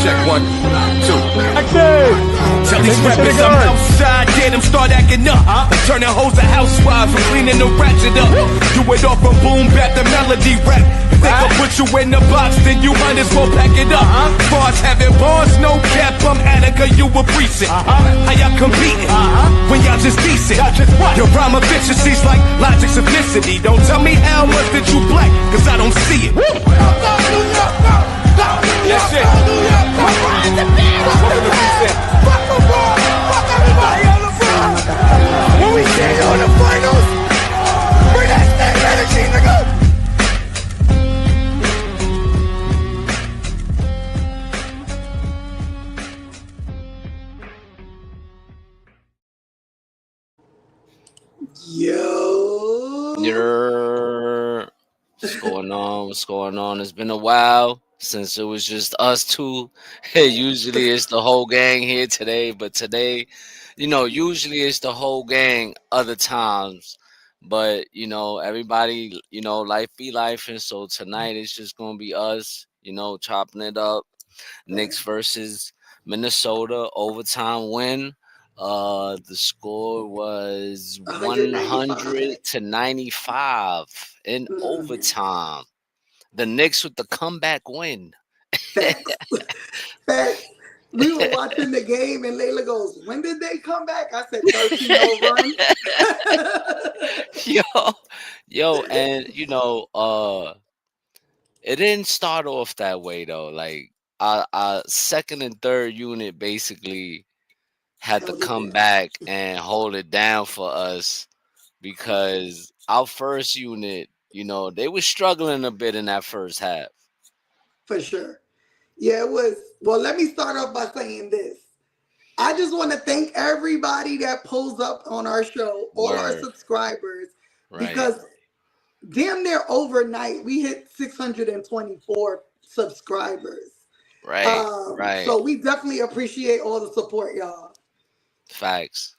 check 1, 2. Tell these rappers I'm outside, get them start acting up. I'm turning hoes to housewives, I'm cleaning the ratchet up. Do it all from boom bap to melody rap. If they can put you in the box, then you might as well pack it up. Bars having bars, no cap, I'm Attica, you a precinct. How y'all competing when y'all just decent? Your rhyme efficiency's like logic simplicity. Don't tell me how much that you black, cause I don't see it. That's it. Fuck everybody on the front. When we see you in the finals, bring that same energy, nigga. What's going on? What's going on? It's been a while since it was just us two. Usually it's the whole gang here today, but today, usually it's the whole gang other times. But, everybody, life be life. And so tonight it's just going to be us, chopping it up. Knicks versus Minnesota, overtime win. The score was 100-95 in overtime. The Knicks with the comeback win. Facts. We were watching the game and Layla goes, when did they come back? I said 13-0 run. Yo, and it didn't start off that way though. Like our second and third unit basically had to come back and hold it down for us because our first unit, they were struggling a bit in that first half. For sure. Yeah, it was. Well, let me start off by saying this. I just want to thank everybody that pulls up on our show, all our subscribers, because damn near overnight, we hit 624 subscribers. Right. So we definitely appreciate all the support, y'all. Facts.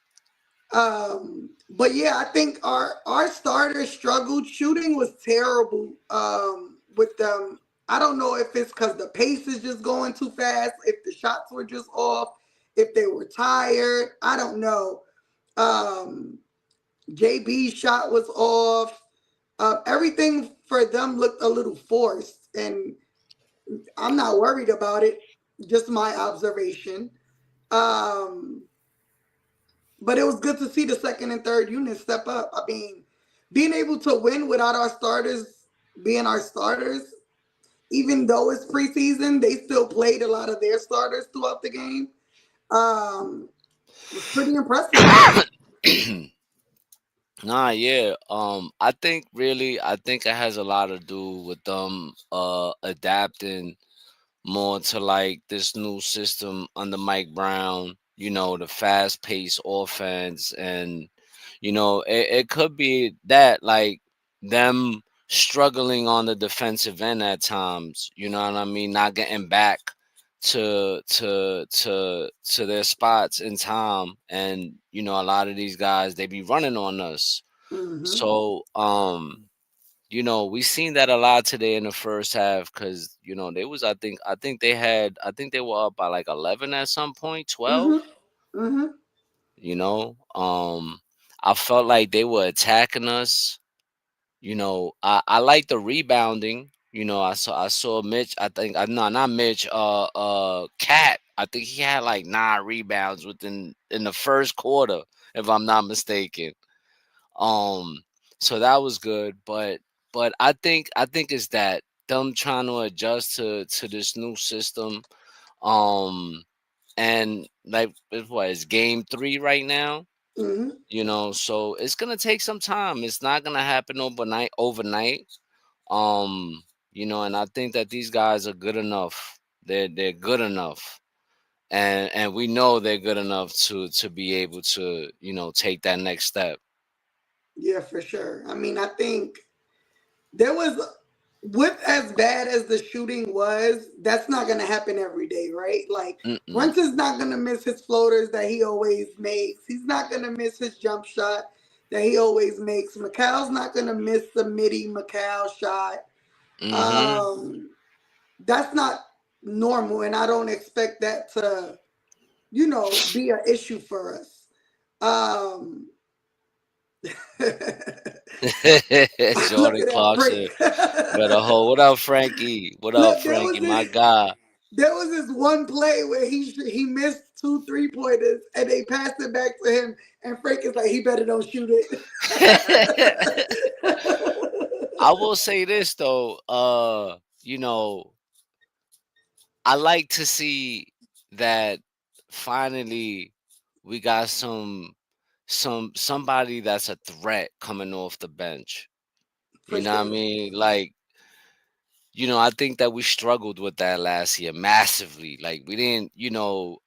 But yeah, I think our starters struggled. Shooting was terrible with them. I don't know if it's because the pace is just going too fast, if the shots were just off, if they were tired. I don't know. JB's shot was off. Everything for them looked a little forced, and I'm not worried about it. Just my observation. But it was good to see the second and third unit step up. I mean, being able to win without our starters being our starters, even though it's preseason, they still played a lot of their starters throughout the game. It's pretty impressive. I think it has a lot to do with them adapting more to like this new system under Mike Brown. The fast-paced offense, and it could be that like them struggling on the defensive end at times. You know what I mean? Not getting back to their spots in time, and a lot of these guys, they be running on us. Mm-hmm. So we seen that a lot today in the first half because they was I think they were up by like 11 at some point, 12. Mm-hmm. I felt like they were attacking us. I like the rebounding. I saw Mitch. I think not Mitch. Cat. I think he had like 9 rebounds in the first quarter, if I'm not mistaken. So that was good, but I think it's that them trying to adjust to this new system. And like it's game 3 right now. Mm-hmm. So it's gonna take some time. It's not gonna happen overnight. And I think that these guys are good enough. They're good enough. And we know they're good enough to be able to, take that next step. Yeah, for sure. I mean, I think there was, with as bad as the shooting was, that's not going to happen every day, right? Like, Brunson's not going to miss his floaters that he always makes. He's not going to miss his jump shot that he always makes. Mikal's not going to miss the midi Mikal shot. Mm-hmm. That's not normal, and I don't expect that to, be an issue for us. Um, Look Jordan at that Clarkson. Frank. Better hold. What up, Frankie? What up, Look, Frankie? My guy. there was this one play where he missed 2 3-pointers and they passed it back to him, and Frank is like, he better don't shoot it. I will say this though. I like to see that finally we got somebody that's a threat coming off the bench. For You know what I sure. mean? Like, I think that we struggled with that last year massively. Like we didn't, who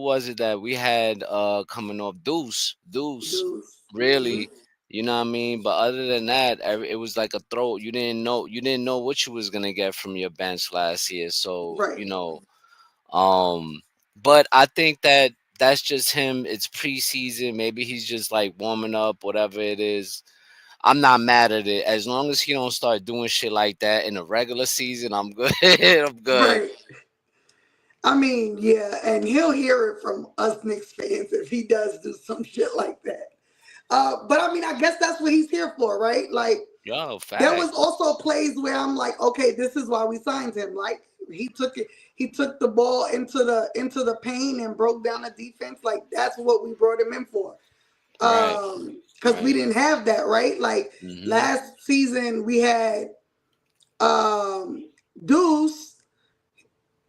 was it that we had coming off Deuce, Deuce. Hmm. really, you know what I mean? But other than that, it was like a throw. You didn't know what you was gonna get from your bench last year. So, Right. um, but I think that that's just him. It's preseason. Maybe he's just like warming up, whatever it is. I'm not mad at it. As long as he don't start doing shit like that in the regular season, I'm good. I'm good. Right. I mean, yeah, and he'll hear it from us Knicks fans if he does do some shit like that. But I mean, I guess that's what he's here for, right? Like, Yo, there fact. was also plays where I'm like, okay, this is why we signed him. Like, he took the ball into the paint and broke down the defense. Like, that's what we brought him in for. Right. Because we Right. didn't have that, right? Like Hmm. last season we had Deuce,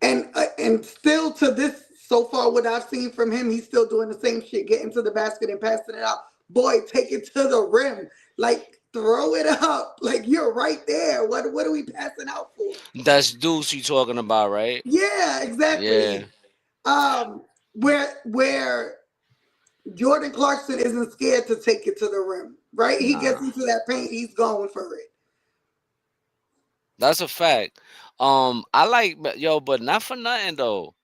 and still to this, so far what I've seen from him, he's still doing the same shit, getting to the basket and passing it out. Boy, take it to the rim, like throw it up, like you're right there. What are we passing out for? That's Deuce you talking about, right? Yeah, Yeah. exactly. Where Jordan Clarkson isn't scared to take it to the rim, right? He gets Nah. into that paint, he's going for it. That's a fact. I like but not for nothing though.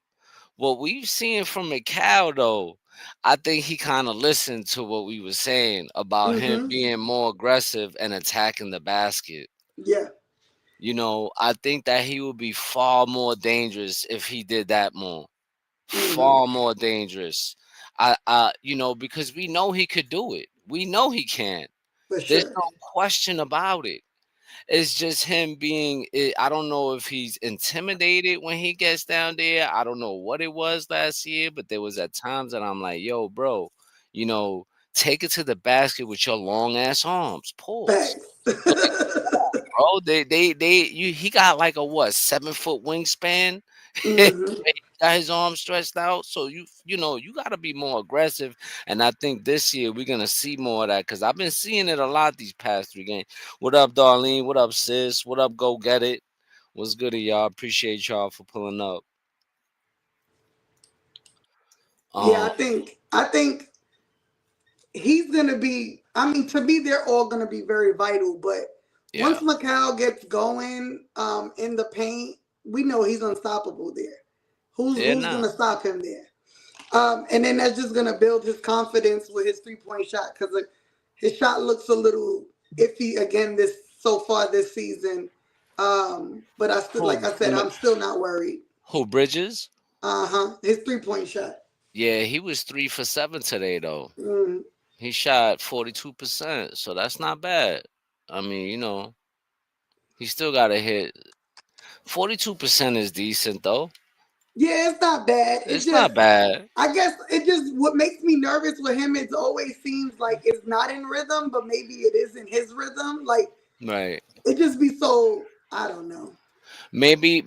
What we've seen from Mikal though, I think he kind of listened to what we were saying about him Mm-hmm. being more aggressive and attacking the basket. Yeah. I think that he would be far more dangerous if he did that more. Mm-hmm. Far more dangerous. Because we know he could do it. We know he can. For There's sure. no question about it. It's just him being. I don't know if he's intimidated when he gets down there. I don't know what it was last year, but there was at times that I'm like, "Yo, bro, take it to the basket with your long ass arms." Pause. Facts. Like, bro, he got like a what 7 foot wingspan. He Mm-hmm. got his arms stretched out, so you got to be more aggressive. And I think this year we're gonna see more of that because I've been seeing it a lot these past 3 games. What up, Darlene? What up, sis? What up, go get it? What's good, y'all? Appreciate y'all for pulling up. Yeah, Um, I think he's gonna be. I mean, to me, they're all gonna be very vital. But once yeah, Mikal gets going, in the paint, we know he's unstoppable there. yeah, Who's nah, gonna stop him there? And then that's just gonna build his confidence with his 3-point shot, because his shot looks a little iffy again this so far this season. But I still, like who, I said, I'm still not worried. who Bridges? His 3-point shot. Yeah, he was 3 for 7 today though. Mm, He shot 42%, so that's not bad. I mean, he still got to hit. 42% is decent though. yeah, it's not bad. It's not bad. I guess it just, what makes me nervous with him, it always seems like it's not in rhythm, but maybe it is in his rhythm. Like, Right. it just be so, I don't know. Maybe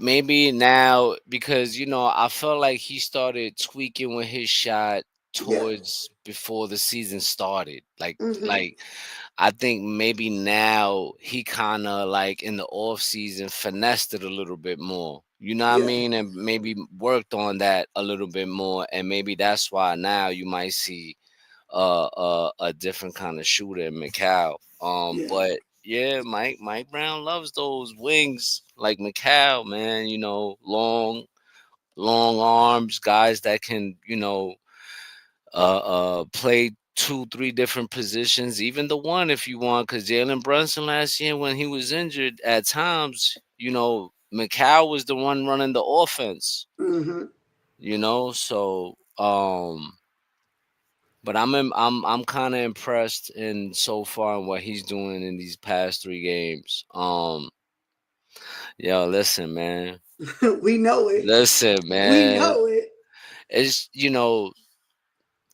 now because I felt like he started tweaking with his shot Yeah. towards before the season started. Like Hmm. like I think maybe now he kind of like in the off season finessed it a little bit more. You know what I Yeah. mean? And maybe worked on that a little bit more. And maybe that's why now you might see a different kind of shooter in Mikal. Yeah. But yeah, Mike Brown loves those wings like Mikal, man. Long arms, guys that can play 2, 3 different positions, even the one if you want. Because Jalen Brunson last year when he was injured, at times Mikal was the one running the offense. Mm-hmm. So but I'm kind of impressed in so far in what he's doing in these past 3 games. Yo, listen, man. We know it. Listen, We man. know it. It's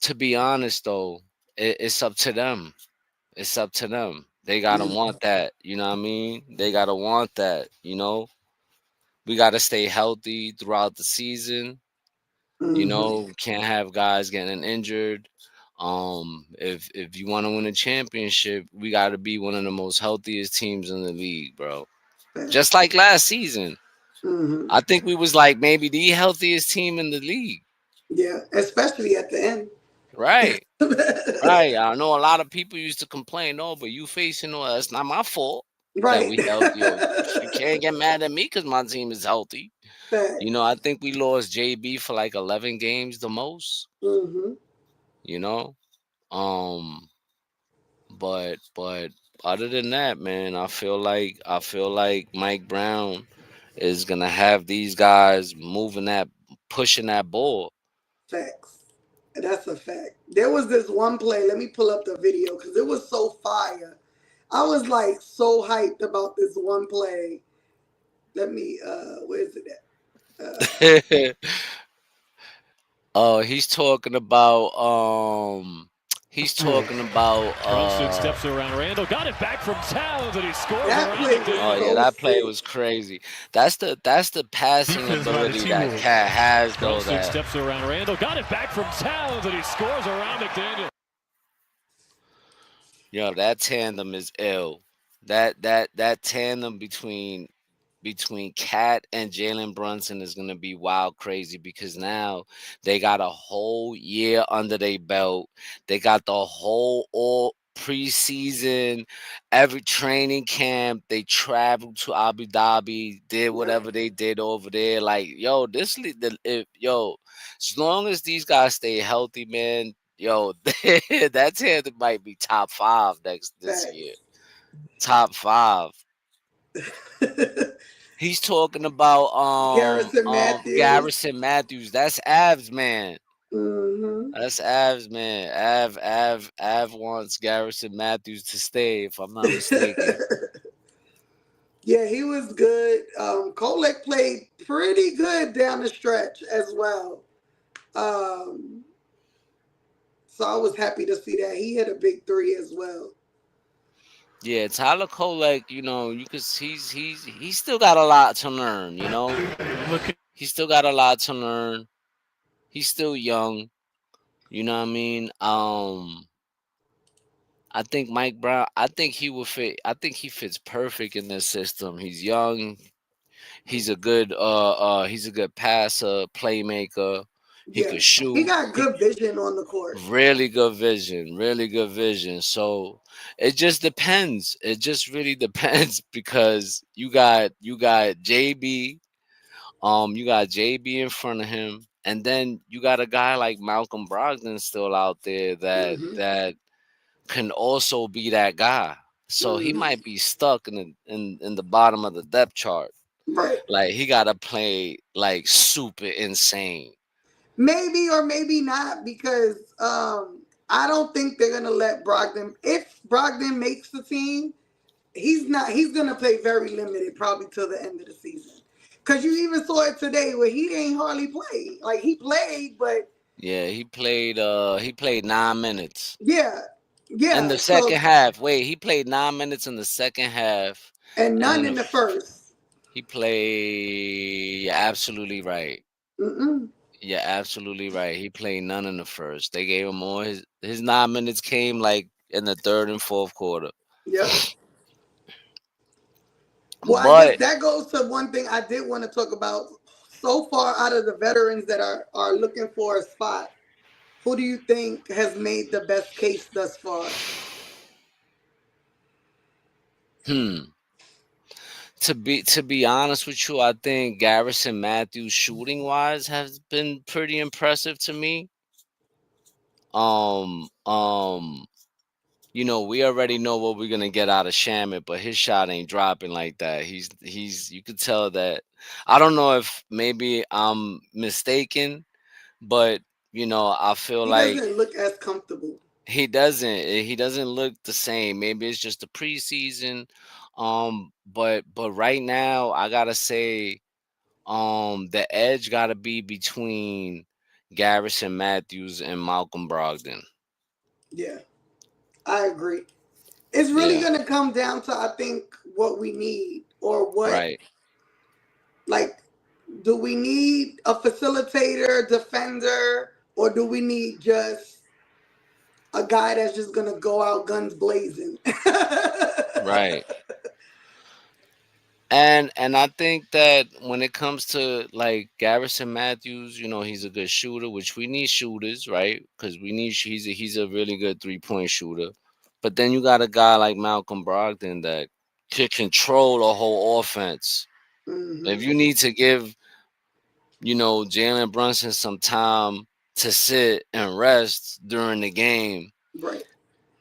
to be honest though, it's up to them. It's up to them. They gotta want that. You know what I mean? They gotta want that. We gotta stay healthy throughout the season. Mm-hmm. Can't have guys getting injured. If you want to win a championship, we got to be one of the most healthiest teams in the league, bro. Just like last season, Mm-hmm. I think we was like maybe the healthiest team in the league. Yeah, especially at the end. Right, right. I know a lot of people used to complain, oh, but you facing, it's not my fault that Right. we healthy. You can't get mad at me because my team is healthy. I think we lost JB for like 11 games the most. Mm-hmm. You know, um, but other than that, man, I feel like Mike Brown is gonna have these guys pushing that ball. Facts. That's a fact. There was this one play. Let me pull up the video because it was so fire. I was like so hyped about this one play. Let me. Where is it at? Oh, he's talking about Brunson steps around Randall, got it back from Towns, and he scores That around play McDaniel. was Oh yeah, so that play sick. was crazy. That's the passing Defense by the ability that T-Wolves. Cat has though. Brunson That steps around Randall, got it back from Towns, and he scores around McDaniel. that tandem is ill. That tandem between Cat and Jalen Brunson is gonna be wild crazy because now they got a whole year under their belt. They got the whole all preseason, every training camp. They traveled to Abu Dhabi, did whatever they did over there. Like as long as these guys stay healthy, man. That tandem might be top 5 this year. Facts. Top 5. He's talking about Garrison Mathews. Garrison Mathews. That's Av's man. Mm-hmm. That's Av's man. Av wants Garrison Mathews to stay, if I'm not mistaken. Yeah, he was good. Kolek played pretty good down the stretch as well. Um, so I was happy to see that. He hit a big three as well. Yeah, Tyler Kolek, you could he's still got a lot to learn, He's still got a lot to learn. He's still young. You know what I mean? I think Mike Brown, I think he will fit. I think he fits perfect in this system. He's young. He's a good passer, playmaker. He Yeah, could he shoot. got good vision on the court. Really good vision. Really good vision. So it just depends. It just really depends because you got JB. You got JB in front of him, and then you got a guy like Malcolm Brogdon still out there that Mm-hmm. that can also be that guy. So he Mm-hmm. might be stuck in the bottom of the depth chart. Right. Like he gotta play like super insane. Maybe or maybe not because I don't think they're gonna let Brogdon. If Brogdon makes the team, he's not. He's gonna play very limited, probably till the end of the season. Cause you even saw it today where he ain't hardly play. Like he played, but Yeah, he played 9 minutes. yeah, In yeah. the second So half. Wait, he played 9 minutes in the second half. and And none in the first. he played. You're absolutely right. Mm-mm. You're absolutely right. He played none in the first. They gave him more. His 9 minutes came like in the third and fourth quarter. Yep. Well, I guess But that goes to one thing I did want to talk about. So far, out of the veterans that are looking for a spot, who do you think has made the best case thus far? hmm. To be honest with you, I think Garrison Mathews shooting wise has been pretty impressive to me. Um um we already know what we're gonna get out of Shamit, but his shot ain't dropping like that. He's you could tell that. I don't know if maybe I'm mistaken, but I feel He like doesn't look as comfortable. he doesn't look the same. Maybe it's just the preseason. But right now I gotta say, the edge gotta be between Garrison Mathews and Malcolm Brogdon. Yeah, I agree. It's really Yeah, going to come down to, I think, what we need or what, right. like, do we need a facilitator, defender, or do we need just a guy that's just going to go out guns blazing? Right. And I think that when it comes to like Garrison Mathews, he's a good shooter, which we need shooters, right? Because he's a really good 3-point shooter. But then you got a guy like Malcolm Brogdon that could control the whole offense. If Hmm. you need to give, Jalen Brunson some time to sit and rest during the game, Right,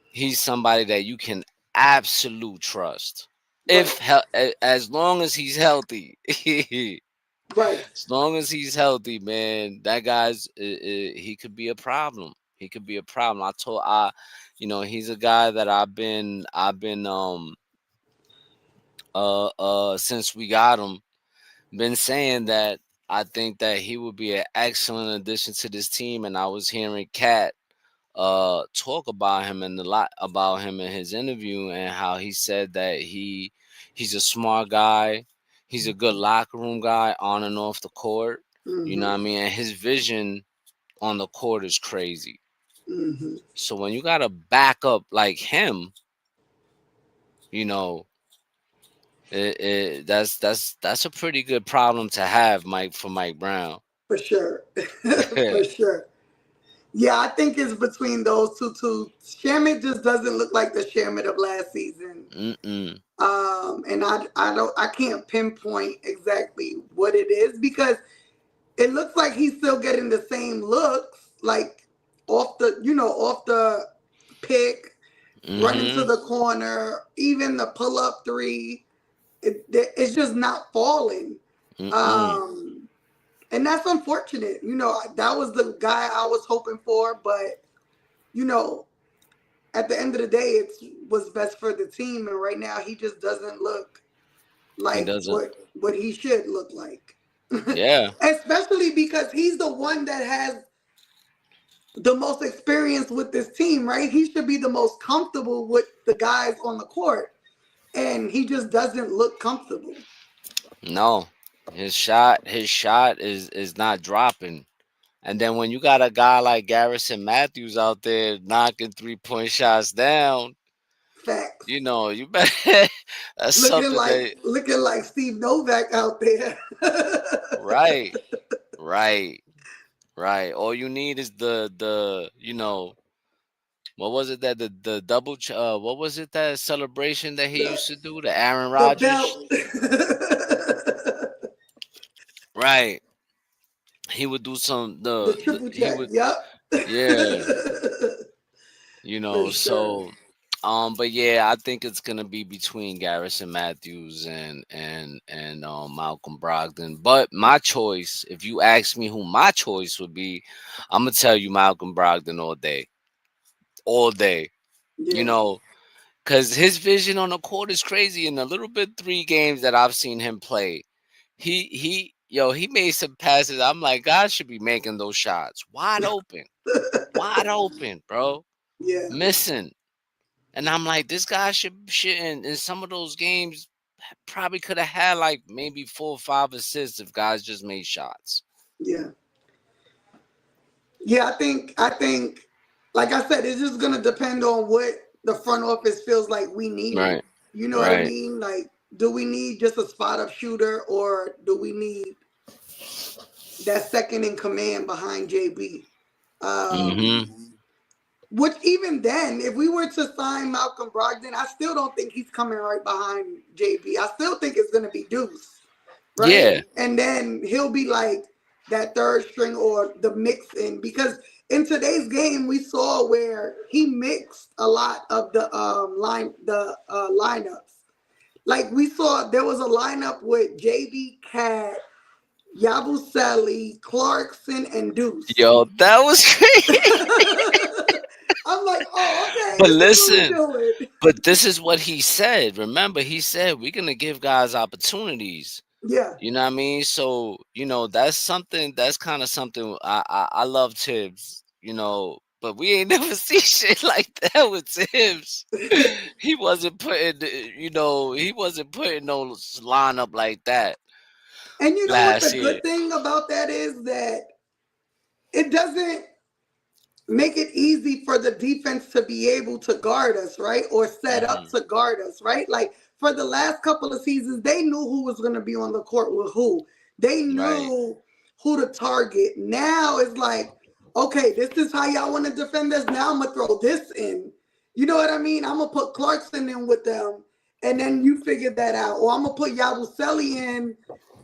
he's somebody that you can absolute trust. right, As long as he's healthy, right. as long as he's healthy, man, that guy's he could be a problem. He could be a problem. He's a guy that I've been since we got him, been saying that I think that he would be an excellent addition to this team. And I was hearing Cat talk about him and a lot about him in his interview, and how he said that he's a smart guy. He's a good locker room guy on and off the court. You know Hmm. what I mean? And his vision on the court is crazy. Hmm. So when you got a backup like him, you know, that's a pretty good problem to have, for Mike Brown. For sure. For sure. Yeah, I think it's between those two. Shamit just doesn't look like the Shamit of last season. Mm-mm. And I can't pinpoint exactly what it is, because it looks like he's still getting the same looks, like off the pick, running to Mm-hmm. the corner, even the pull up three. It's just not falling. Mm-mm. Um, and that's unfortunate. That was the guy I was hoping for, but you know, at the end of the day, it was best for the team, and right now he just doesn't look He like doesn't. what he should look like. Yeah. Especially because he's the one that has the most experience with this team, right? He should be the most comfortable with the guys on the court, and he just doesn't look comfortable. No. His shot is not dropping. And then when you got a guy like Garrison Mathews out there knocking 3-point shots down, Facts. you better that's Looking something like that looking like Steve Novak out there. right, right, right. All you need is the what was it that the double what was it, that celebration that he the, used to do, the Aaron the Rodgers? belt. Right. He would do The triple he check. would, Yep. yeah, For sure. so but yeah, I think it's gonna be between Garrison Mathews and Malcolm Brogdon. But my choice, if you ask me who my choice would be, I'm gonna tell you Malcolm Brogdon all day. All day. You Yeah. know, because his vision on the court is crazy. In the little bit 3 games that I've seen him play, he made some passes. I'm like, God should be making those shots. Wide open, bro. Yeah. Missing. And I'm like, this guy should in some of those games probably could have had like maybe 4 or 5 assists if guys just made shots. Yeah. Yeah, I think like I said, it's just gonna depend on what the front office feels like we need. Right. You know what I Right. mean? Like, do we need just a spot up shooter, or do we need that second in command behind JB? Mm-hmm. Which even then, if we were to sign Malcolm Brogdon, I still don't think he's coming right behind JB. I still think it's gonna be Deuce, right? Yeah. And then he'll be like that third string or the mix in, because in today's game, we saw where he mixed a lot of the lineups. Like we saw, there was a lineup with JB Cat, Yabusele, Clarkson, and Deuce. Yo, that was crazy. I'm like, oh, okay, But this is what listen, we're doing. but this is what he said. Remember, he said we're gonna give guys opportunities. Yeah, You know what I mean? So, that's something, that's kind of something I love Tibbs, but we ain't never see shit like that with Tibbs. He wasn't putting, he wasn't putting no lineup like that and you know what last the year. good thing about that is that it doesn't make it easy for the defense to be able to guard us, right? Or set up Hmm. to guard us, right? Like for the last couple of seasons, they knew who was going to be on the court with who. They Right, knew who to target. Now it's like, okay, this is how y'all want to defend us. Now I'm going to throw this in. You know what I mean? I'm going to put Clarkson in with them, and then you figure that out. Or I'm going to put Yabusele in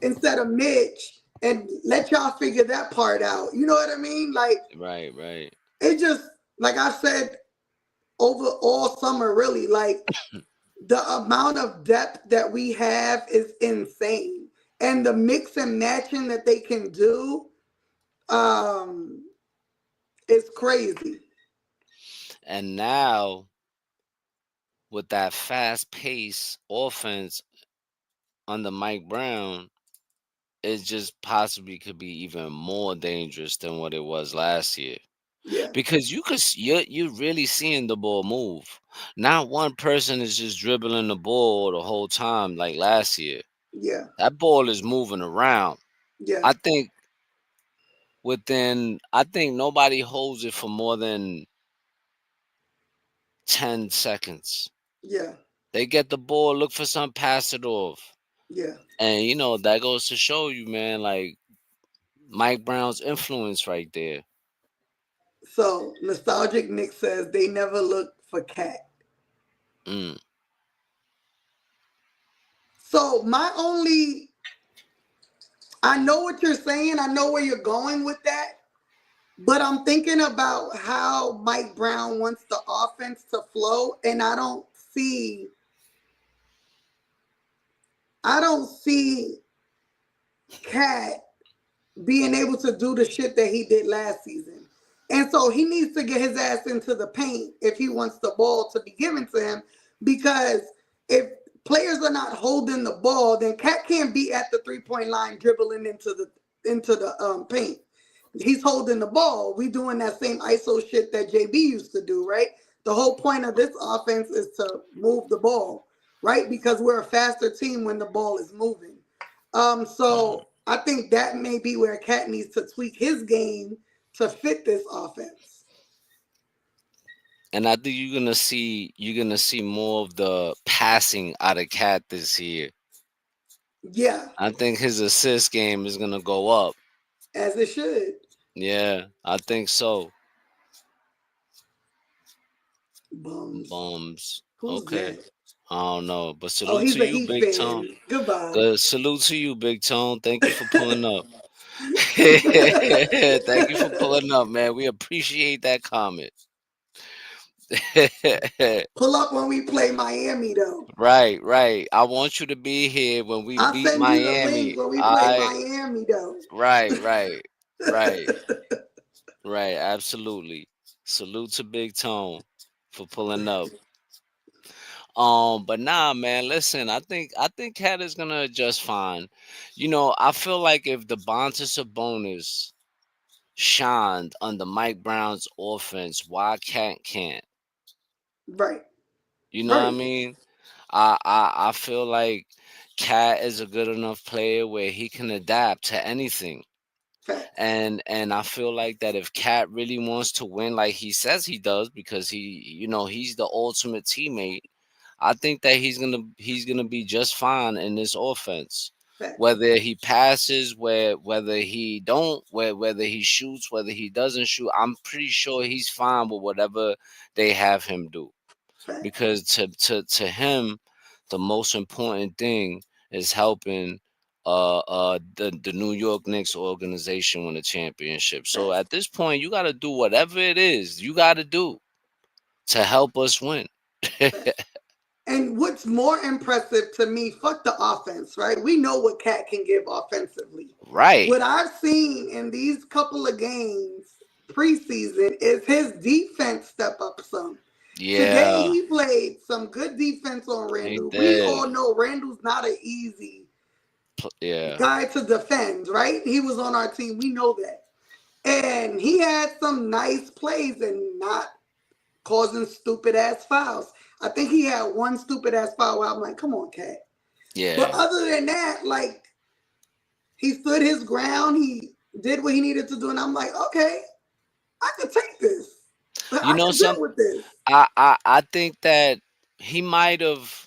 instead of Mitch and let y'all figure that part out. You know what I mean? Like, right. it just, like I said, over all summer, really, like the amount of depth that we have is insane. And the mix and matching that they can do um, is crazy. And now with that fast pace offense under Mike Brown, it just possibly could be even more dangerous than what it was last year. Yeah, Because you're really seeing the ball move. Not one person is just dribbling the ball the whole time like last year. yeah, That ball is moving around. yeah, I think I think nobody holds it for more than 10 seconds. yeah, They get the ball, look for some, pass it off. yeah. And that goes to show you, man, like Mike Brown's influence right there. So, Nostalgic Nick says they never look for Cat. Mm. So, I know what you're saying. I know where you're going with that. But I'm thinking about how Mike Brown wants the offense to flow, and I don't see Cat being able to do the shit that he did last season. And so he needs to get his ass into the paint if he wants the ball to be given to him. Because if players are not holding the ball, then Cat can't be at the 3-point line dribbling into the paint. He's holding the ball. We doing that same ISO shit that JB used to do, right? The whole point of this offense is to move the ball, right? Because we're a faster team when the ball is moving. So I think that may be where Cat needs to tweak his game to fit this offense. And I think you're gonna see more of the passing out of Cat this year. Yeah, I think his assist game is gonna go up. as it should. Yeah, I think so. Bums. Bums. Who's Okay. that? I don't know. But Oh, salute he's to a you, Heat Big Tone. fan. Goodbye. Good salute to you, Big Tone. Thank you for pulling up. Thank you for pulling up, man. We appreciate that comment. Pull up when we play Miami, though. Right. I want you to be here when we I'll beat send you the link Miami. when we play I Miami, though. right. Right. Right. Absolutely. Salute to Big Tone for pulling up. But nah, man, listen, I think Cat is gonna adjust fine. I feel like if the Sabonis shined under Mike Brown's offense, why Cat can't? Right. You know what I Right. mean? I feel like Cat is a good enough player where he can adapt to anything. Facts. And I feel like that if Cat really wants to win like he says he does, because he's the ultimate teammate, I think that he's gonna be just fine in this offense. Facts. Whether he passes, whether he don't, whether he shoots, whether he doesn't shoot, I'm pretty sure he's fine with whatever they have him do. Facts. Because to him, the most important thing is helping the New York Knicks organization win a championship. So at this point, you got to do whatever it is you got to do to help us win. And what's more impressive to me, fuck the offense, right? We know what Cat can give offensively. Right. What I've seen in these couple of games preseason is his defense step up some. Yeah. Today he played some good defense on Randall. We all know Randall's not an easy guy to defend, right? He was on our team. We know that. And he had some nice plays and not causing stupid ass fouls. I think he had one stupid ass foul where I'm like, come on, Cat. Yeah. But other than that, like, he stood his ground. He did what he needed to do. And I'm like, okay, I could take this. You know something? With this. I think that he might have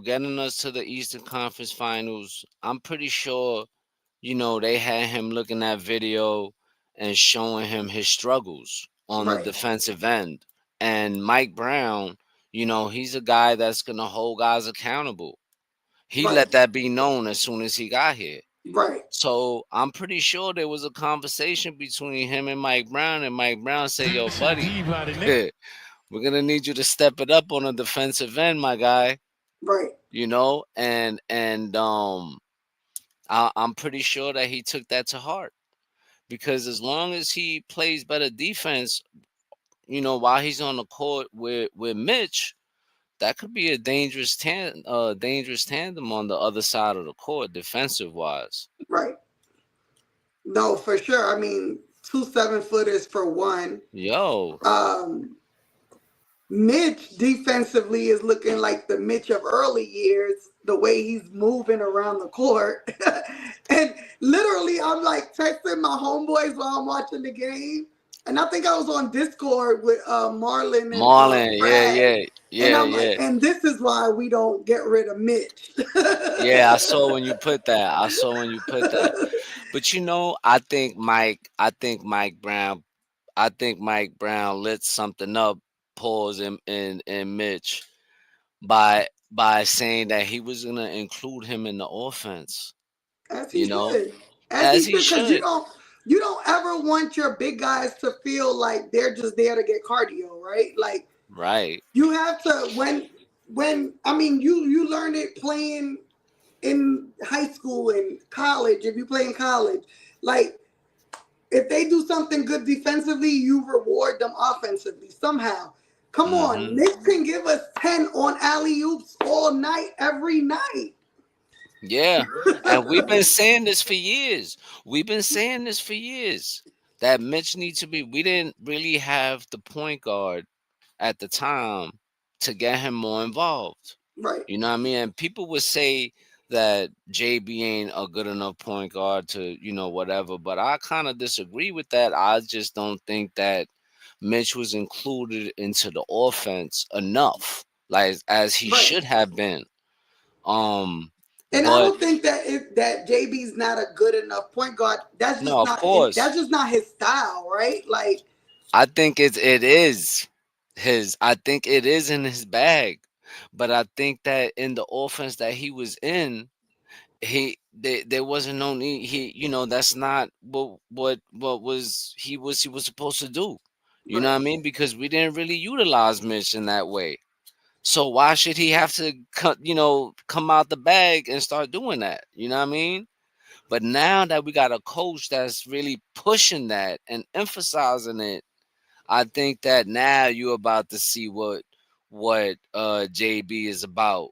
getting us to the Eastern Conference Finals. I'm pretty sure, they had him looking at video and showing him his struggles on the defensive end. And Mike Brown, he's a guy that's going to hold guys accountable. He let that be known as soon as he got here. Right. So I'm pretty sure there was a conversation between him and Mike Brown, and Mike Brown said, yo, buddy, we're going to need you to step it up on the defensive end, my guy. Right. And I'm pretty sure that he took that to heart. Because as long as he plays better defense, while he's on the court with Mitch, that could be a dangerous tandem on the other side of the court, defensive wise. Right. No, for sure. I mean, 2 7-footers for one. Yo. Mitch defensively is looking like the Mitch of early years, the way he's moving around the court. And literally, I'm like texting my homeboys while I'm watching the game. And I think I was on Discord with Marlon. Yeah. And I'm like, and this is why we don't get rid of Mitch. Yeah, I saw when you put that. But I think Mike Brown lit something up, pause in Mitch by saying that he was gonna include him in the offense. As he should. As he should. Because you don't ever want your big guys to feel like they're just there to get cardio, right? Like, right. You have to when I mean you learn it playing in high school and college. If you play in college, like if they do something good defensively, you reward them offensively somehow. Come on, Nick can give us 10 on alley-oops all night, every night. Yeah, and we've been saying this for years. That Mitch needs to be. We didn't really have the point guard at the time to get him more involved. Right. You know what I mean? And people would say that JB ain't a good enough point guard to, whatever. But I kind of disagree with that. I just don't think that Mitch was included into the offense enough, like as he should have been. And I don't think that JB's not a good enough point guard. That's just not his style, right? Like, I think it is in his bag, but I think that in the offense that he was in, there wasn't no need. That's not what he was supposed to do. You know what I mean? Because we didn't really utilize Mitch in that way. So why should he have to come out the bag and start doing that? You know what I mean? But now that we got a coach that's really pushing that and emphasizing it, I think that now you're about to see what JB is about,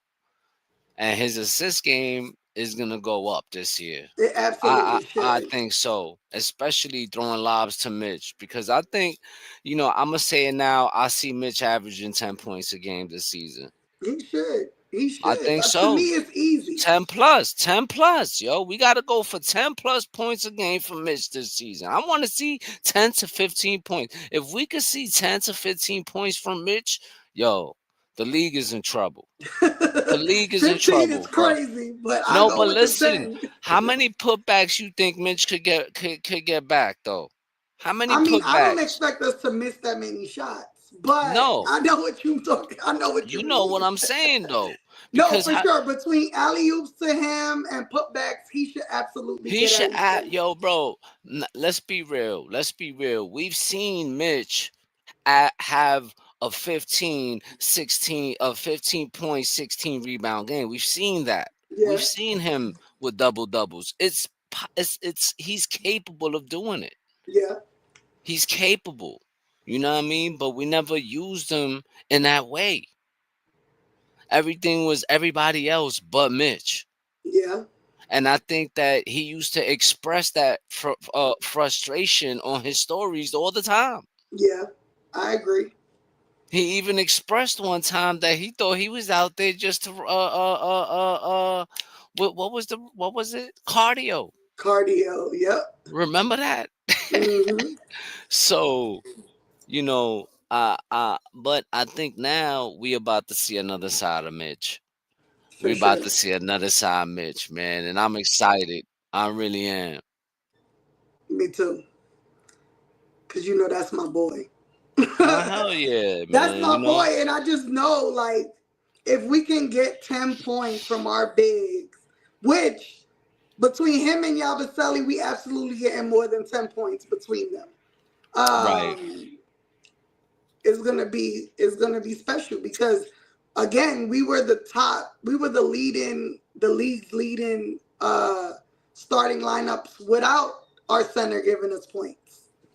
and his assist game is gonna go up this year. It absolutely should. I think so, especially throwing lobs to Mitch, because I think, I'm gonna say it now. I see Mitch averaging 10 points a game this season. He should. I think so. To me, it's easy. 10 plus, yo. We got to go for 10 plus points a game from Mitch this season. I want to see 10 to 15 points. If we could see 10 to 15 points from Mitch, yo, the league is in trouble. The league is in trouble. It's crazy, but but listen, how many putbacks you think Mitch could get back though? How many putbacks? I don't expect us to miss that many shots. But no, I know what you're talking. I know what you know what I'm saying though. No, Because for sure. Between alley oops to him and putbacks, he should absolutely he get should at least 10. yo, bro. Let's be real. Let's be real. We've seen Mitch have a 15 point 16 rebound game. We've seen that. Yeah, We've seen him with double doubles. It's he's capable of doing it. yeah, He's capable. You know what I mean? But we never used him in that way. Everything was everybody else but Mitch. yeah, And I think that he used to express that frustration on his stories all the time. yeah. I agree. He even expressed one time that he thought he was out there just to what was it? Cardio. Cardio, yep. Remember that? Hmm. So, but I think now we about to see another side of Mitch. For We about sure. to see another side of Mitch, man, and I'm excited. I really am. Me too. Cause you know that's my boy. Hell yeah, That's man. my boy, and I just know like if we can get 10 points from our bigs, which between him and Yabusele, we absolutely getting more than 10 points between them. Right. It's gonna be special because again, we were the league's leading starting lineups without our center giving us points.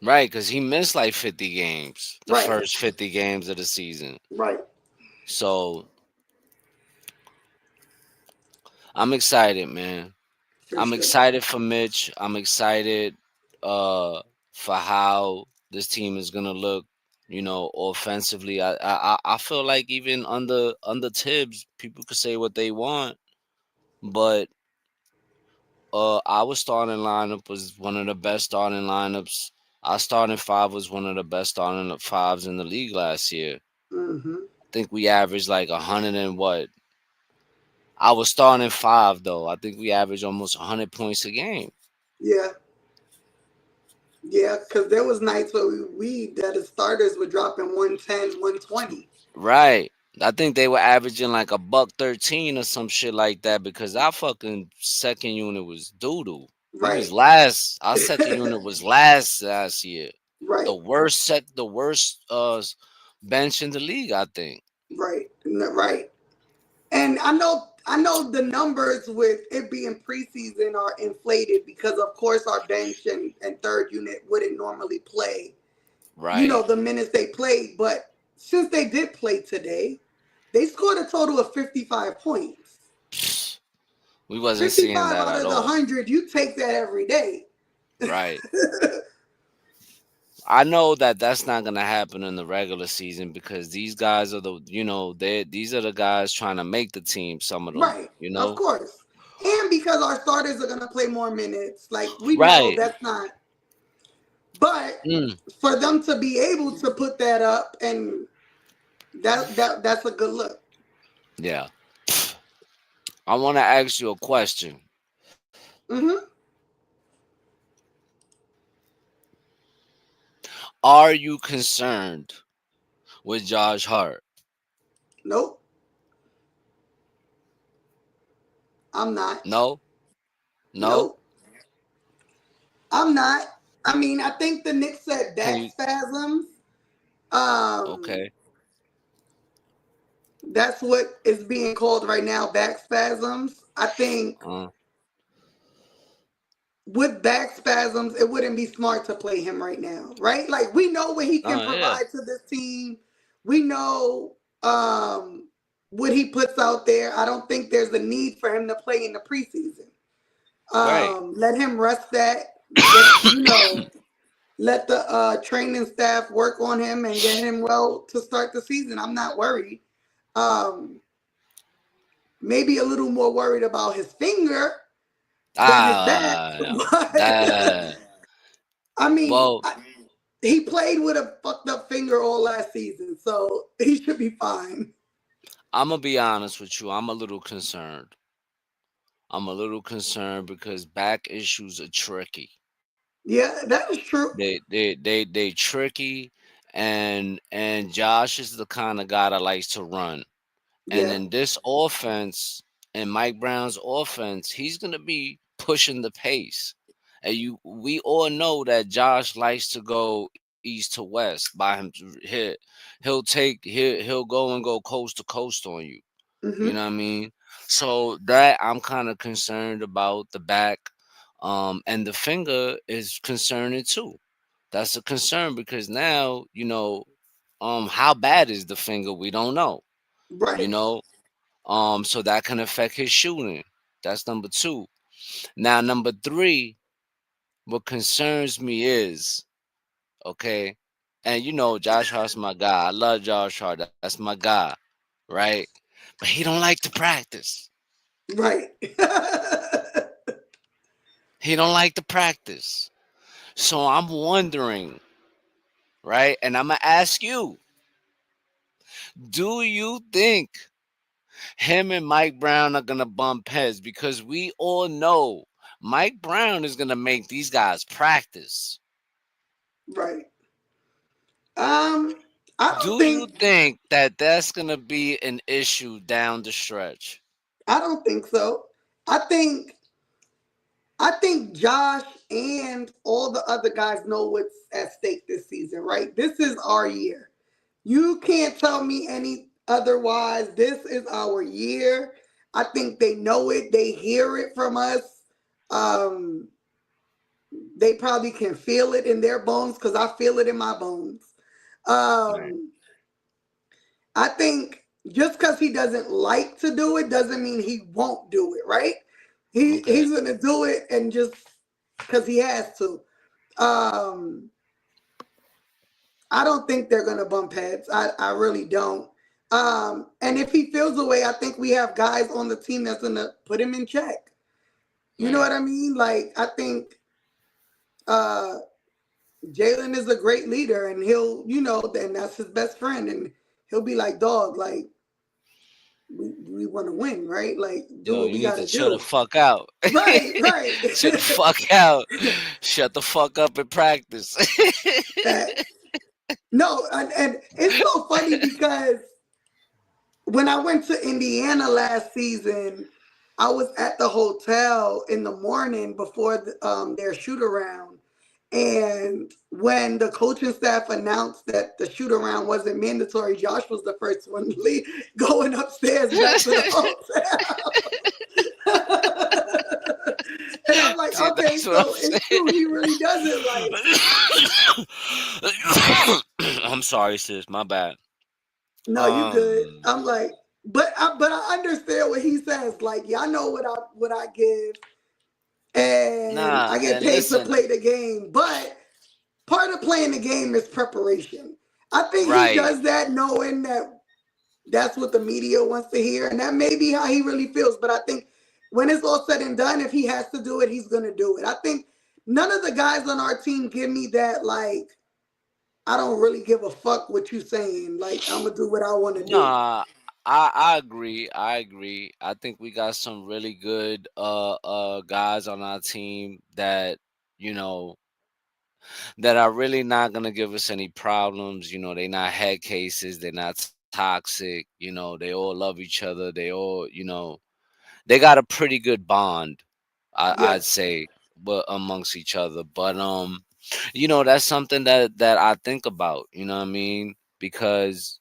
Right, because he missed like 50 games, the Right. first 50 games of the season. Right. So I'm excited, man. For I'm sure. excited for Mitch. I'm excited for how this team is gonna look, offensively. I feel like even under Tibbs, people could say what they want, but our starting lineup was one of the best starting lineups. Our starting five was one of the best starting fives in the league last year. Mm-hmm. I think we averaged like 100 and what? I was starting five though. I think we averaged almost 100 points a game. Yeah. Yeah, because there was nights where that the starters were dropping 110, 120. Right. I think they were averaging like a $113 or some shit like that because our fucking second unit was doo-doo. We Right. was last. Our second unit was last year. Right. The worst bench in the league, I think. Right. Right. And I know the numbers with it being preseason are inflated because of course our bench and third unit wouldn't normally play. Right. The minutes they played, but since they did play today, they scored a total of 55 points. We wasn't seeing that out at of the all. 100, you take that every day. Right. I know that that's not gonna happen in the regular season because these guys are these are the guys trying to make the team. Some of them, Right. Of course, and because our starters are gonna play more minutes, like we know that's not. But for them to be able to put that up, and that's a good look. Yeah. I want to ask you a question. Mm-hmm. Are you concerned with Josh Hart? Nope. I'm not. No? Nope. I'm not. I mean, I think the Knicks said back spasms. Okay. That's what is being called right now, back spasms. I think with back spasms, it wouldn't be smart to play him right now, right? Like we know what he can provide to this team. We know what he puts out there. I don't think there's a need for him to play in the preseason. Let him rest that. Let the training staff work on him and get him well to start the season. I'm not worried. Maybe a little more worried about his finger than his back. I mean, he played with a fucked up finger all last season, so he should be fine. I'm gonna be honest with you. I'm a little concerned. Because back issues are tricky. Yeah, that is true. They tricky, and Josh is the kind of guy that likes to run, And Yeah. in this offense, in Mike Brown's offense, he's gonna be pushing the pace. And we all know that Josh likes to go east to west by him. He'll go and go coast to coast on you. You know Hmm. what I mean? So that I'm kind of concerned about the back, and the finger is concerning too. That's a concern because now how bad is the finger? We don't know. You Right. know, so that can affect his shooting. That's number two. Now, number three, what concerns me is okay, and Josh Hart's my guy. I love Josh Hart. That's my guy, right? But he don't like to practice. Right. He don't like to practice. So I'm wondering, right? And I'm gonna ask you, do you think him and Mike Brown are gonna bump heads? Because we all know Mike Brown is gonna make these guys practice. Right. Um, I don't Do you think think that that's gonna be an issue down the stretch? I don't think so. I think I think Josh and all the other guys know what's at stake this season, right? This is our year. You can't tell me any otherwise. This is our year. I think they know it. They hear it from us. Um, they probably can feel it in their bones because I feel it in my bones. Right. Um, I think just because he doesn't like to do it doesn't mean he won't do it, right? Okay. He's gonna do it and just because he has to. Um, I don't think they're gonna bump heads. I really don't. And if he feels the way, I think we have guys on the team that's gonna put him in check. You know Right. what I mean? Like I think uh Jalen is a great leader and he'll, and that's his best friend and he'll be like, dog, like we want to win, right? Like do Yo, what you we need gotta to chill the do. fuck out. Right, right. Chill the fuck out. Shut the fuck up and practice. That no, and it's so funny because when I went to Indiana last season, I was at the hotel in the morning before their shoot around. And when the coaching staff announced that the shoot around wasn't mandatory, Josh was the first one to leave, going upstairs back to the hotel. And I'm like, See, okay, that's what so I'm it's true. He really doesn't like. saying. I'm sorry, sis. My bad. No, you good. Um, I'm like, but I understand what he says. Like, y'all know what I give, and nah, I get and paid to listen, play the game. But part of playing the game is preparation. I think he right. does that knowing that that's what the media wants to hear, and that may be how he really feels. But I think when it's all said and done, if he has to do it, he's gonna do it. I think none of the guys on our team give me that like I don't really give a fuck what you saying. Like I'm gonna do what I want to do. Nah, I agree. I agree. I think we got some really good guys on our team that you know that are really not gonna give us any problems. They're not head cases. They're not toxic. They all love each other. They got a pretty good bond. I'd Yeah, say, but amongst each other. But that's something that I think about. You know what I mean? Because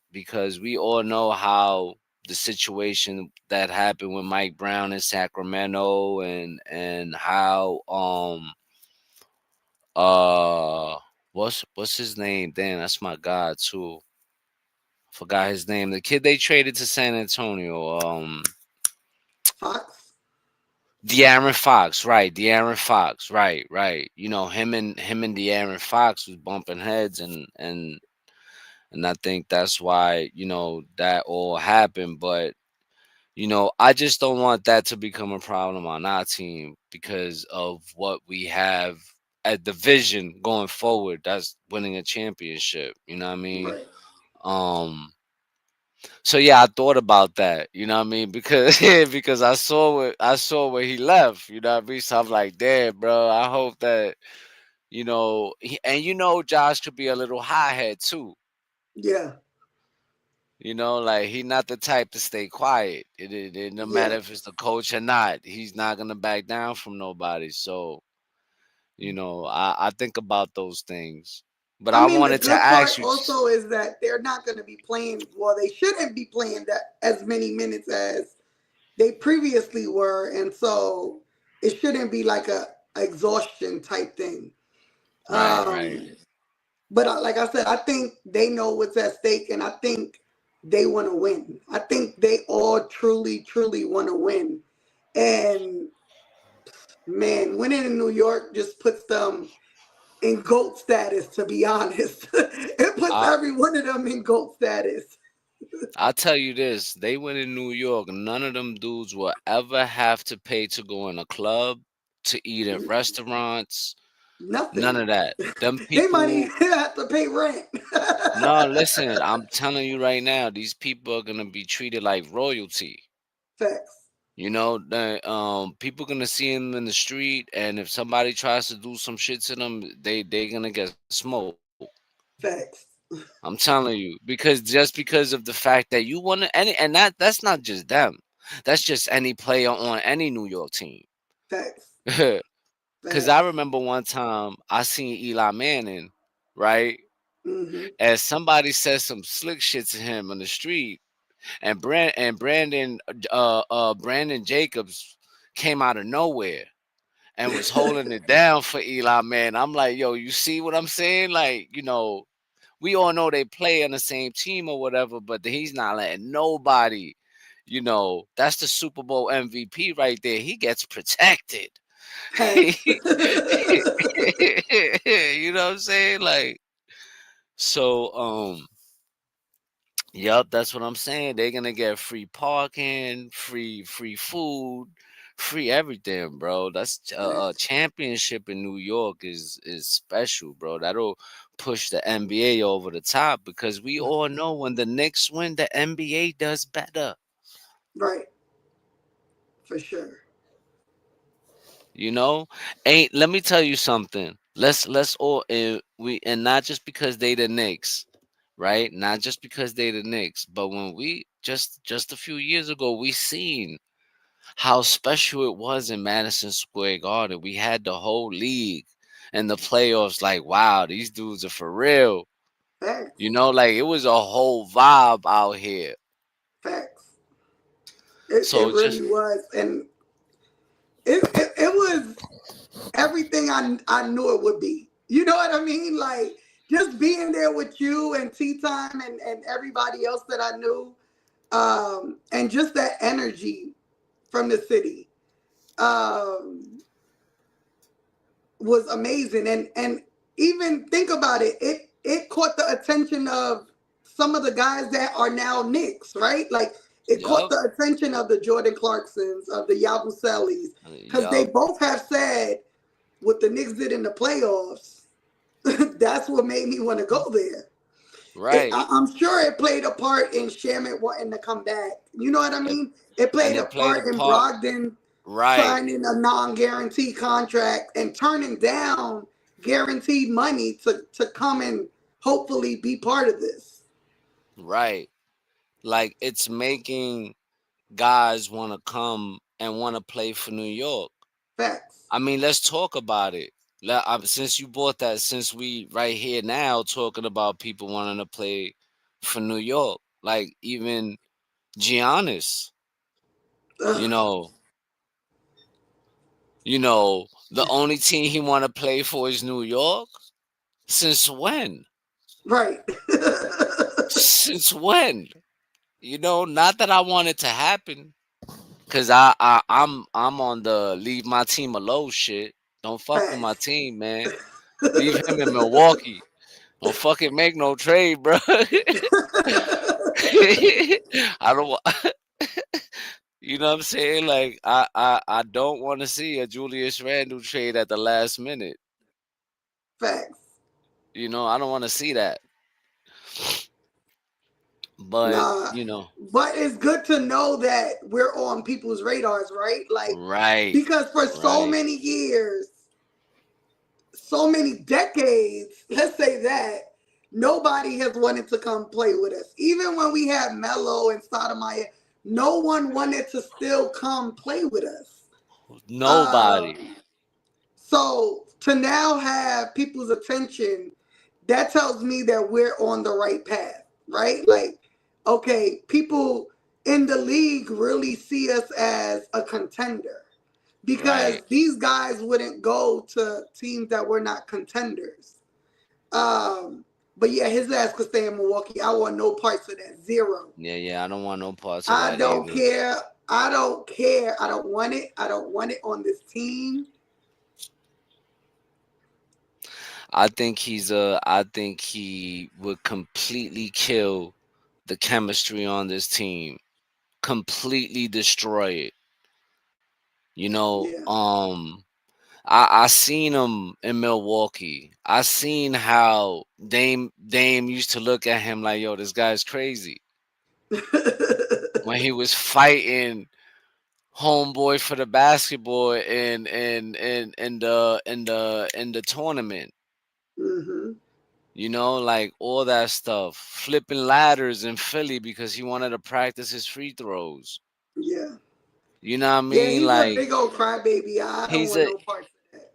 we all know how the situation that happened with Mike Brown in Sacramento and how uh what's his name? Damn, that's my guy too. Forgot his name. The kid they traded to San Antonio. Fox. De'Aaron Fox, right? De'Aaron Fox, right, right. Him and De'Aaron Fox was bumping heads, and I think that's why that all happened. But I just don't want that to become a problem on our team because of what we have at the vision going forward. That's winning a championship. You know what I mean? Right. Um, So yeah, I thought about that. You know what I mean? Because because I saw where he left. You know what I mean? So I'm like, damn, bro. I hope that and Josh could be a little high head too. Yeah. You know, like he not the type to stay quiet. No matter Yeah. if it's the coach or not, he's not gonna back down from nobody. So, I think about those things. But I I mean, the wanted to good part ask you. also is that they're not going to be playing. Well, they shouldn't be playing that as many minutes as they previously were, and so it shouldn't be like a exhaustion type thing. Right, right. But like I said, I think they know what's at stake, and I think they want to win. I think they all truly, truly want to win. And man, winning in New York just puts them in GOAT status, to be honest. It puts I every one of them in GOAT status. I'll tell you this, they went in New York, none of them dudes will ever have to pay to go in a club, to eat at restaurants, none Nothing. of that. Them They might even people, have to pay rent. no, listen, I'm telling you right now, these people are gonna be treated like royalty. Facts. People gonna see them in the street, and if somebody tries to do some shit to them, they gonna get smoked. Facts. I'm telling you, just because of the fact that you want to, and that's not just them, that's just any player on any New York team. Facts. Because I Facts. remember one time I seen Eli Manning, right, Hmm. and somebody said some slick shit to him on the street, and Brandon Jacobs came out of nowhere and was holding it down for Eli Man. I'm like, yo, you see what I'm saying? Like, we all know they play on the same team or whatever, but he's not letting nobody, that's the Super Bowl MVP right there. He gets protected. You Facts. know what I'm saying? Like, so, yep, that's what I'm saying. They're gonna get free parking, free food, free everything, bro. That's a Facts. championship in New York is special, bro. That'll push the NBA over the top because we all know when the Knicks win, the NBA does better. Right. For sure. You know, ain't let me tell you something. Let's all and not just because they the Knicks, right? Not just because they the Knicks, but when we just a few years ago, we seen how special it was in Madison Square Garden. We had the whole league and the playoffs like, wow, these dudes are for real. Facts. Like it was a whole vibe out here. Facts. It So really just was. And it was everything I knew it would be. You know what I mean? Like just being there with you and Tea Time and everybody else that I knew, and just that energy from the city was amazing. And even think about it, it caught the attention of some of the guys that are now Knicks, right? Like it caught yup, the attention of the Jordan Clarksons, of the Yabuselis, because they yup, both have said what the Knicks did in the playoffs. That's what made me want to go there. right. I'm sure it played a part in Shamit wanting to come back. You know what I It, mean? It played and a it played a part in part, Brogdon right. signing a non-guaranteed contract and turning down guaranteed money to come and hopefully be part of this. Right. Like it's making guys want to come and want to play for New York. Facts. I mean, let's talk about it. Since you bought that, since we right here now talking about people wanting to play for New York, like even Giannis, you Ugh, know, the only team he want to play for is New York. Since when? right. Since when? Not that I want it to happen, cause I'm on the leave my team alone shit. Don't fuck with my Facts. team, man. Leave him in Milwaukee. Don't fucking make no trade, bro. I don't. You know what I'm saying? Like I don't want to see a Julius Randle trade at the last minute. Facts. I don't want to see that. But Nah. But it's good to know that we're on people's radars, right? Like, right, because for so right, many years, so many decades, let's say that, nobody has wanted to come play with us. Even when we had Melo and Stoudemire, no one wanted to still come play with us. Nobody. So to now have people's attention, that tells me that we're on the right path, right? Like, okay, people in the league really see us as a contender because these guys wouldn't go to teams that were not contenders. But yeah, his ass could stay in Milwaukee. I want no parts of that. Zero. Yeah, I don't want no parts of I that don't either. care. I don't care. I don't want it. I don't want it on this team. I think he would completely kill the chemistry on this team. Completely destroy it. You know, Yeah. I seen him in Milwaukee. I seen how Dame used to look at him like, yo, this guy's crazy. When he was fighting homeboy for the basketball in the tournament. Mm-hmm. You know, like all that stuff. Flipping ladders in Philly because he wanted to practice his free throws. Yeah. You know what I Yeah, mean? he's a Like big old crybaby. I don't he's want a no parts of that.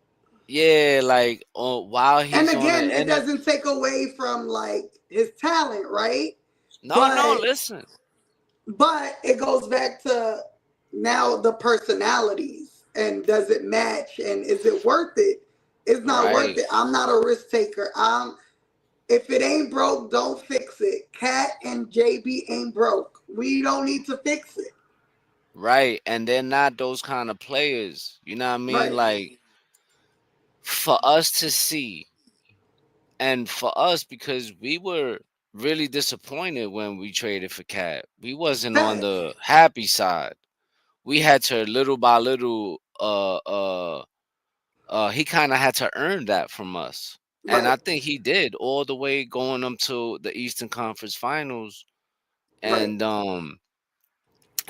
yeah, like while And he's on again, the it end. doesn't take away from like his talent, right? No, But listen. it goes back to now the personalities and does it match and is it worth it? It's not worth Right. it. I'm not a risk taker. If it ain't broke, don't fix it. Cat and JB ain't broke. We don't need to fix it. Right. And they're not those kind of players. You know what I mean? Right. Like for us to see and for us because we were really disappointed when we traded for Cat. We wasn't on Facts. the happy side. We had to little by little he kind of had to earn that from us. And Right. I think he did all the way going up to the Eastern Conference Finals. Right. And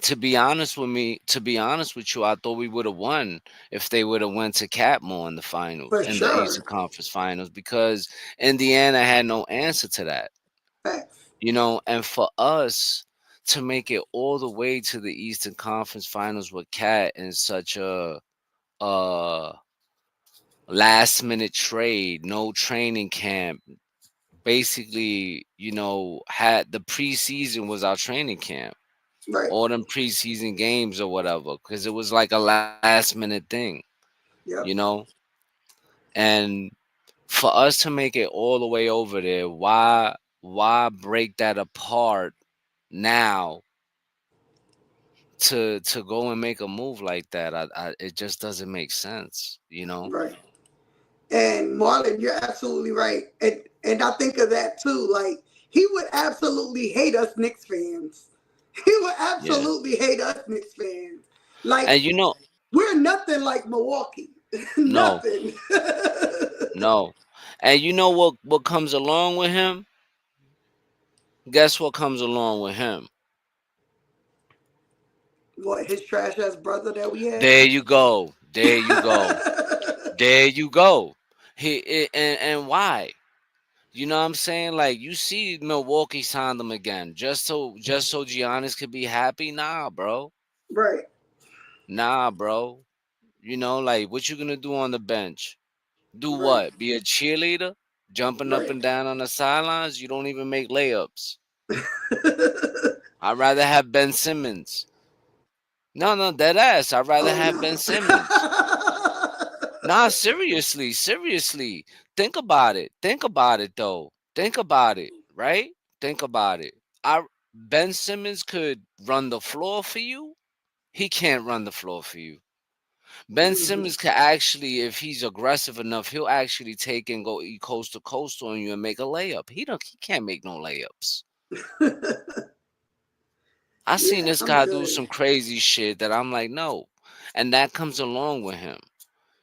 to be honest with you, I thought we would have won if they would have went to Catmore in the finals, For in the Eastern sure. Conference Finals, because Indiana had no answer to that. Facts. You know, and for us to make it all the way to the Eastern Conference Finals with Cat in such a last minute trade, no training camp, basically, you know, had the preseason was our training camp. Right. All them preseason games or whatever, because it was like a last minute thing, you Yep. know. And for us to make it all the way over there, why break that apart now to go and make a move like that? It just doesn't make sense, you know. Right. And Marlon, you're absolutely right. And I think of that too. Like he would absolutely hate us Knicks fans. He would Yeah, absolutely hate us Knicks fans. Like and you know, we're nothing like Milwaukee. no, Nothing. no, and you know what comes along with him? Guess what comes along with him? What, his trash ass brother that we had? There you go. There you go. There you go. And why? You know what I'm saying? Like you see Milwaukee signed them again just so Giannis could be happy. Nah, bro. Right. Nah, bro. You know, like what you gonna do on the bench? Do Right. what? Be a cheerleader? Jumping up Right. and down on the sidelines? You don't even make layups. I'd rather have Ben Simmons. No, dead ass. I'd rather Oh have Ben Simmons. Nah, seriously. Think about it. Think about it though. Think about it, right? Think about it. I Ben Simmons could run the floor for you. He can't run the floor for you. Ben no. Simmons could actually, if he's aggressive enough, he'll actually take and go coast to coast on you and make a layup. He can't make no layups. I seen Yeah, this I'm guy do good. some crazy shit that I'm like, no. And that comes along with him.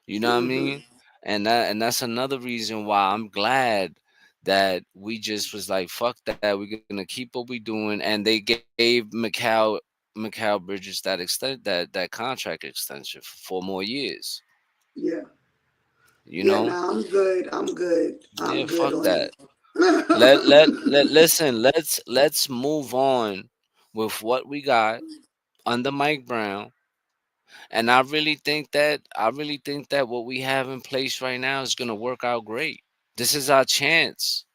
You know what I Hmm. mean? And that's another reason why I'm glad that we just was like, fuck that. We're gonna keep what we doing. And they gave Mikal Bridges that contract extension for 4 more years. Yeah. You Yeah, know? nah, I'm good. I'm good. Yeah, I'm good fuck on that. it. Listen, let's move on with what we got under Mike Brown. And I really think that what we have in place right now is gonna work out great. This is our chance.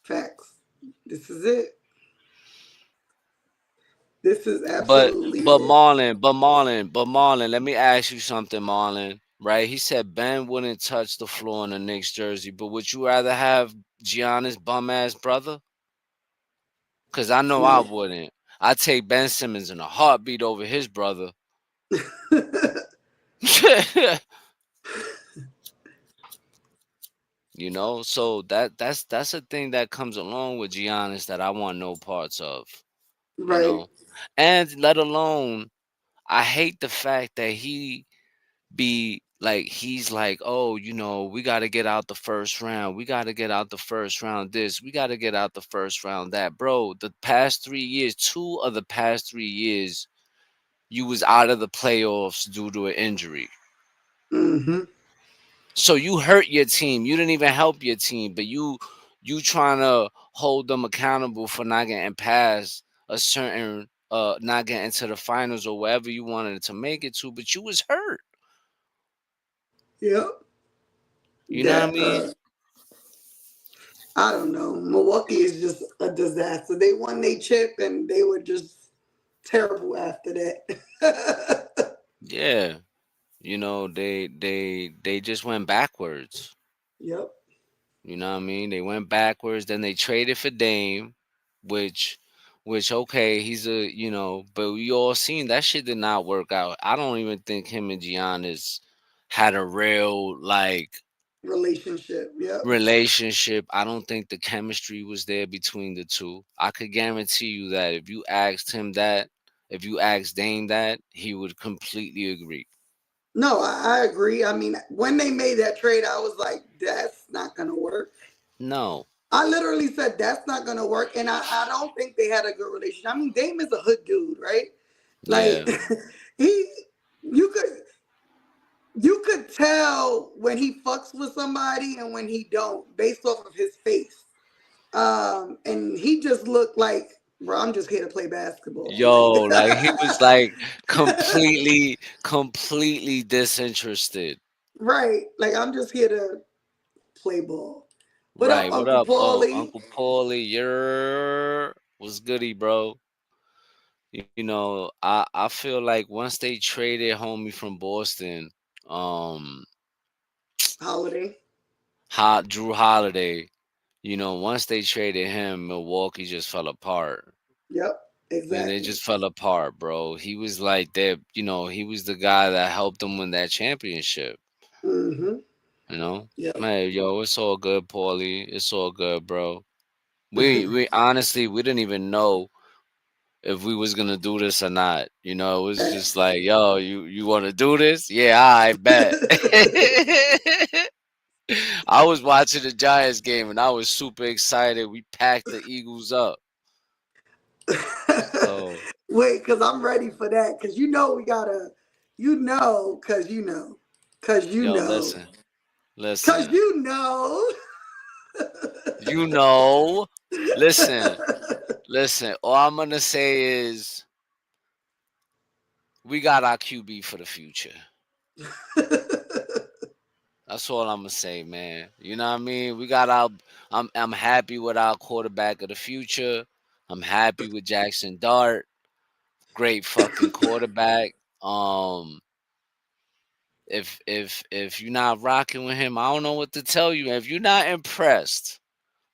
Facts. This is it. This is But absolutely but it. Marlon, let me ask you something, Marlon. Right? He said Ben wouldn't touch the floor in the Knicks jersey, but would you rather have Giannis bum ass brother? Cause I know I No. wouldn't. I'd take Ben Simmons in a heartbeat over his brother. So that's a thing that comes along with Giannis that I want no parts of. You Right. know, and let alone I hate the fact that he's like, oh, we got to get out the first round. We got to get out the first round. This we got to get out the first round. That, bro. The past 3 years, 2 of the past 3 years, you was out of the playoffs due to an injury. Mm-hmm. So you hurt your team. You didn't even help your team, but you trying to hold them accountable for not getting past a certain not getting to the finals or wherever you wanted to make it to, but you was hurt. Yep. You know what I That mean? I don't know. Milwaukee is just a disaster. They won their chip and they were just terrible after that. Yeah. They just went backwards. Yep. You know what I mean? They went backwards, then they traded for Dame, which okay, he's but we all seen that shit did not work out. I don't even think him and Giannis had a real Relationship. Yep. relationship. I don't think the chemistry was there between the two. I could guarantee you that if you asked Dame that, he would completely agree. No, I agree. I mean, when they made that trade, I was like, that's not going to work. No. I literally said that's not going to work. And I don't think they had a good relationship. I mean, Dame is a hood dude, right? Like, Yeah. he, you could. You could tell when he fucks with somebody and when he don't, based off of his face. And he just looked like, bro, I'm just here to play basketball. Like, Yo, like he was like completely disinterested. right. Like, I'm just here to play ball. What up, Right. What Uncle up? Oh, Paulie? Uncle Paulie, what's goody, bro? I feel like once they traded homie from Boston, um, Holiday. Hot Drew Holiday, once they traded him, Milwaukee just fell apart. Yep, And they just exactly. fell apart, bro. He was like that, he was the guy that helped them win that championship. Mm-hmm. You know, Yep. man, yo, it's all good, Paulie. It's all good, bro. We honestly we didn't even know if we was gonna do this or not. It was just like, yo, you want to do this? Yeah, I bet. I was watching the Giants game and I was super excited. We packed the Eagles up. So, Wait, because I'm ready for that. Because you know we gotta, because you know, because you yo, know, because listen, you know. you know, listen, listen. All I'm gonna say is we got our QB for the future. That's all I'm gonna say, man. You know what I mean? We got our. I'm happy with our quarterback of the future. I'm happy with Jackson Dart. Great fucking quarterback. If you're not rocking with him, I don't know what to tell you. If you're not impressed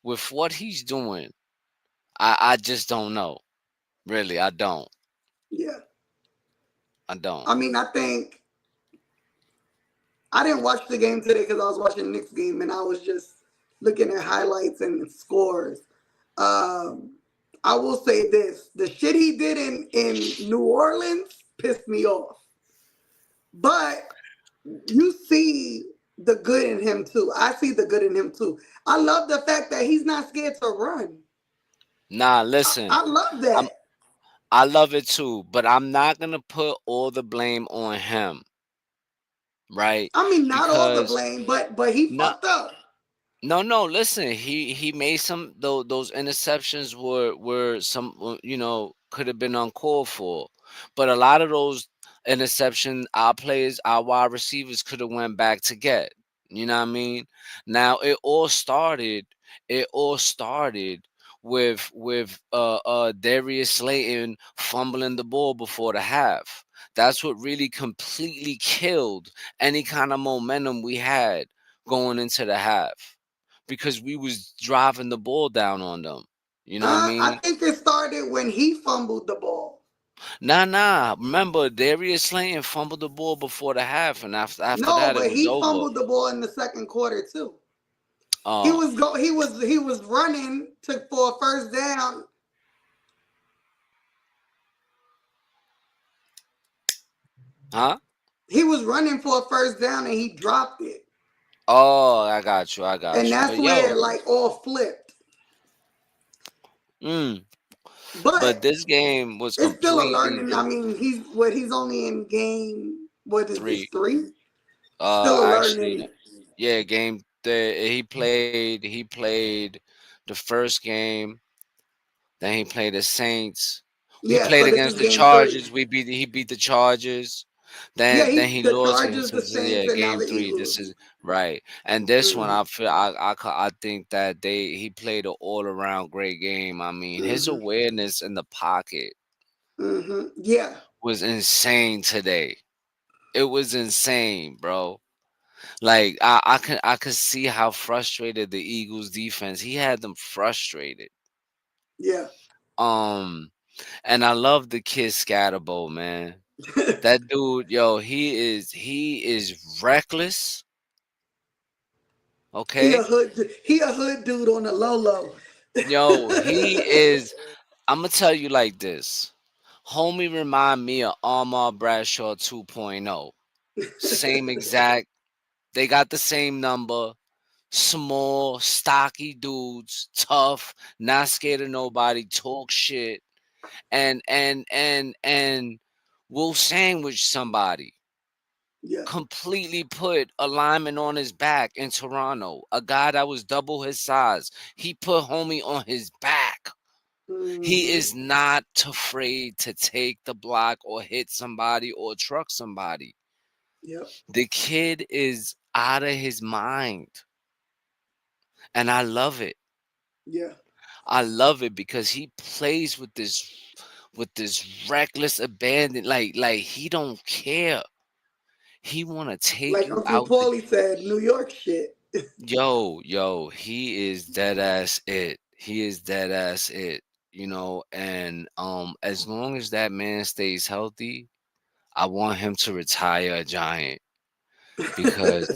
with what he's doing, I just don't know. Really, I don't. Yeah. I don't. I mean, I think I didn't watch the game today because I was watching the Knicks game and I was just looking at highlights and scores. Um, I will say this: the shit he did in New Orleans pissed me off. But you see the good in him too. I see the good in him too. I love the fact that he's not scared to run. Nah, I, listen. I love I'm that. I love it too, but I'm not gonna put all the blame on him, right? I mean, not all the Because blame, but he not fucked up. No, no. Listen, he made some those interceptions were some could have been uncalled for, but a lot of those interception our players, our wide receivers could have went back to get. You know what I mean? Now it all started with Darius Slayton fumbling the ball before the half. That's what really completely killed any kind of momentum we had going into the half because we was driving the ball down on them. You know what I I mean? think it started when he fumbled the ball. Nah. Remember, Darius Slayton fumbled the ball before the half, and after No, that, it but was he over. fumbled the ball in the second quarter too. He Oh, was go he was running to for a first down. huh? He was running for a first down and he dropped it. Oh, I got you. I And got you. that's But where yo, it like all flipped. mm, but But this game was it's still a completely learning. I mean, he's only in game, what is this, three. 3? Still a Actually, learning. yeah, he played the first game. Then he played the Saints. We Yeah, played so this against is the game 3. Chargers. He beat the Chargers. Yeah, Then he he the lost Chargers, against the us. Saints, Yeah, and now game the three. This Eagles. is right. And this one, Hmm. I think that he played an all around great game. I mean, his Hmm. awareness in the pocket Yeah, was insane today. It was insane, bro. Like I could see how frustrated the Eagles defense. He had them frustrated. yeah. Um, and I love the kid Scatterbo, man. That dude, yo, he is reckless. Okay, He a hood dude on the low low. yo, he is. I'm gonna tell you like this. Homie remind me of Armar Bradshaw 2.0. Same exact. They got the same number. Small, stocky dudes, tough, not scared of nobody, talk shit, and will sandwich somebody. Yeah. Completely put a lineman on his back in Toronto. A guy that was double his size. He put homie on his back. He Hmm. is not afraid to take the block or hit somebody or truck somebody. Yep. The kid is out of his mind. And I love it. Yeah. I love it because he plays with this reckless abandon. Like he don't care. He wanna take Like you Uncle out the Paulie said, New York shit. yo, he is dead ass it. He is dead ass it. And as long as that man stays healthy, I want him to retire a Giant because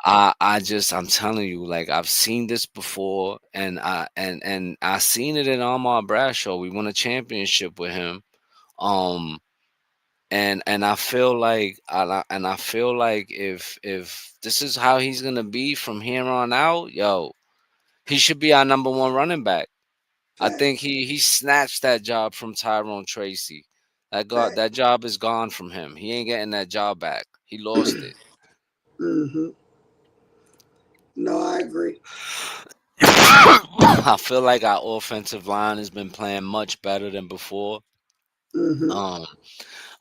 I'm telling you, like I've seen this before and I seen it in Armar Bradshaw. We won a championship with him. Um and I feel like if this is how he's gonna be from here on out, yo, he should be our number one running back. I think Facts. he snatched that job from Tyrone Tracy. That Facts. job is gone from him. He ain't getting that job back. He lost it. Hmm. No, I agree. I feel like our offensive line has been playing much better than before. Hmm. Um,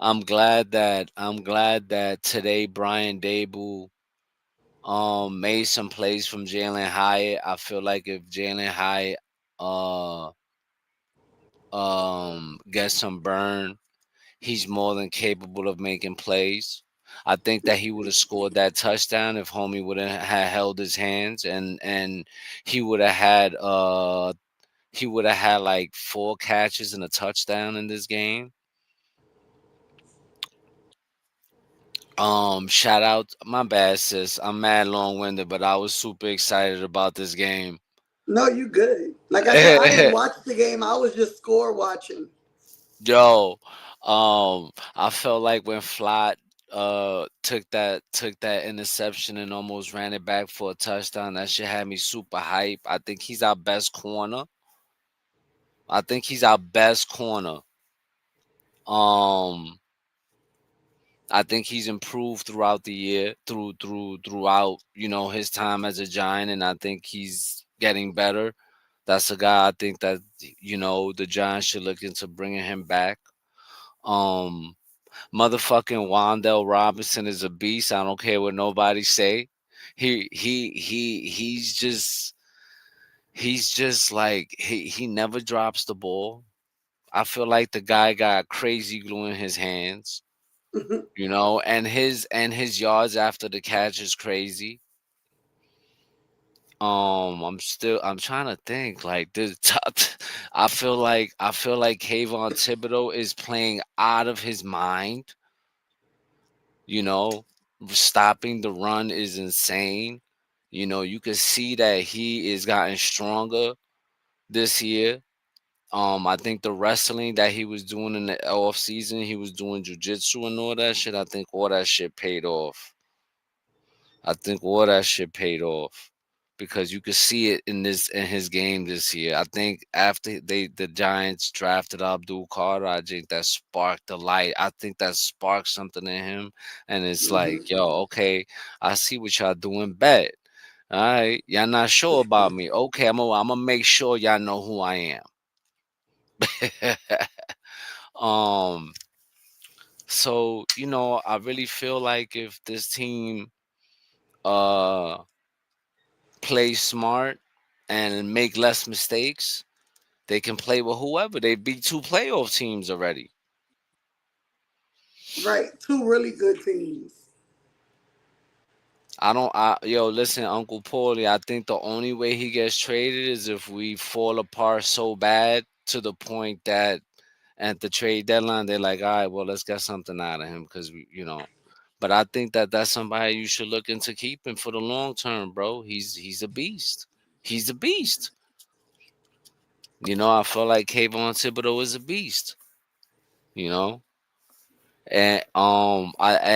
I'm glad that today Brian Dable made some plays from Jalen Hyatt. I feel like if Jalen Hyatt uh gets some burn, he's more than capable of making plays. I think that he would have scored that touchdown if homie would have held his hands and he would have had like 4 catches and a touchdown in this game. Shout out, my bad, sis. I'm mad long winded, but I was super excited about this game. No, you good. Like I said, I didn't watch the game. I was just score watching. Yo, I felt like when Flott took that interception and almost ran it back for a touchdown, that shit had me super hype. I think he's our best corner. I think he's our best corner. Um, I think he's improved throughout the year, throughout his time as a Giant, and I think he's getting better. That's a guy I think that the Giants should look into bringing him back. Um, Motherfucking Wandell Robinson is a beast. I don't care what nobody say. He's just like he never drops the ball. I feel like the guy got crazy glue in his hands, and his yards after the catch is crazy. I'm trying to think like this. I feel like Kayvon Thibodeau is playing out of his mind. You know, Stopping the run is insane. You can see that he is gotten stronger this year. I think the wrestling that he was doing in the off season, he was doing jujitsu and all that shit. I think all that shit paid off. I think all that shit paid off because you could see it in his game this year. I think after the Giants drafted Abdul Carter, I think that sparked the light. I think that sparked something in him, and it's like, yo, okay, I see what y'all doing. Bet, all right, y'all not sure about me. Okay, I'm gonna make sure y'all know who I am. um, so I really feel like if this team uh play smart and make less mistakes, they can play with whoever. They beat two playoff teams already. Right. Two really good teams. Listen, Uncle Paulie, I think the only way he gets traded is if we fall apart so bad to the point that at the trade deadline, they're like, all right, well, let's get something out of him because But I think that that's somebody you should look into keeping for the long term, bro. He's a beast. He's a beast. I feel like Kayvon Thibodeau is a beast. You know, and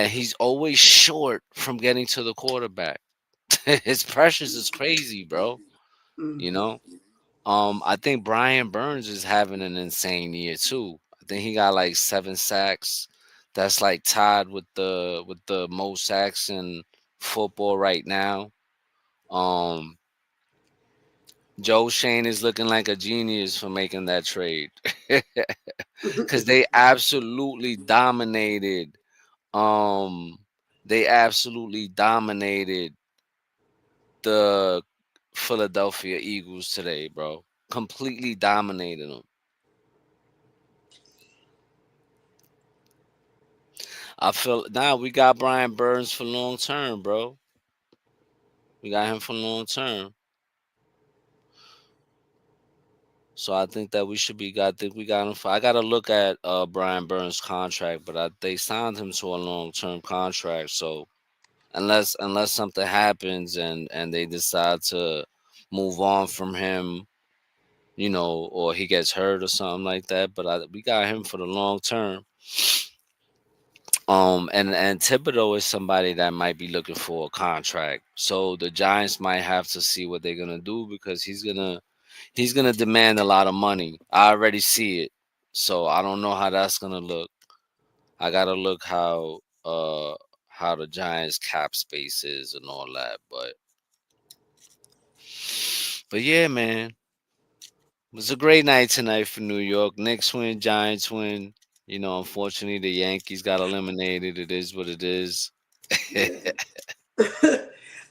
he's always short from getting to the quarterback. His pressures is crazy, bro. You Mm-hmm. know, I think Brian Burns is having an insane year too. I think he got like 7 sacks. That's like tied with the most sacks in football right now. Um, Joe Shane is looking like a genius for making that trade because Um, they absolutely dominated the Philadelphia Eagles today, bro. Completely dominated them. I feel now we got Brian Burns for long term, bro. We got him for long term. So I think that we should be. I think we got him for. I got to look at Brian Burns' contract, but they signed him to a long term contract. So unless something happens and they decide to move on from him, or he gets hurt or something like that. But we got him for the long term. And Thibodeau is somebody that might be looking for a contract. So the Giants might have to see what they're gonna do because he's gonna demand a lot of money. I already see it. So I don't know how that's gonna look. I gotta look how the Giants cap space is and all that. But yeah, man. It was a great night tonight for New York. Knicks win, Giants win. Unfortunately, the Yankees got eliminated. It is what it is. Yeah.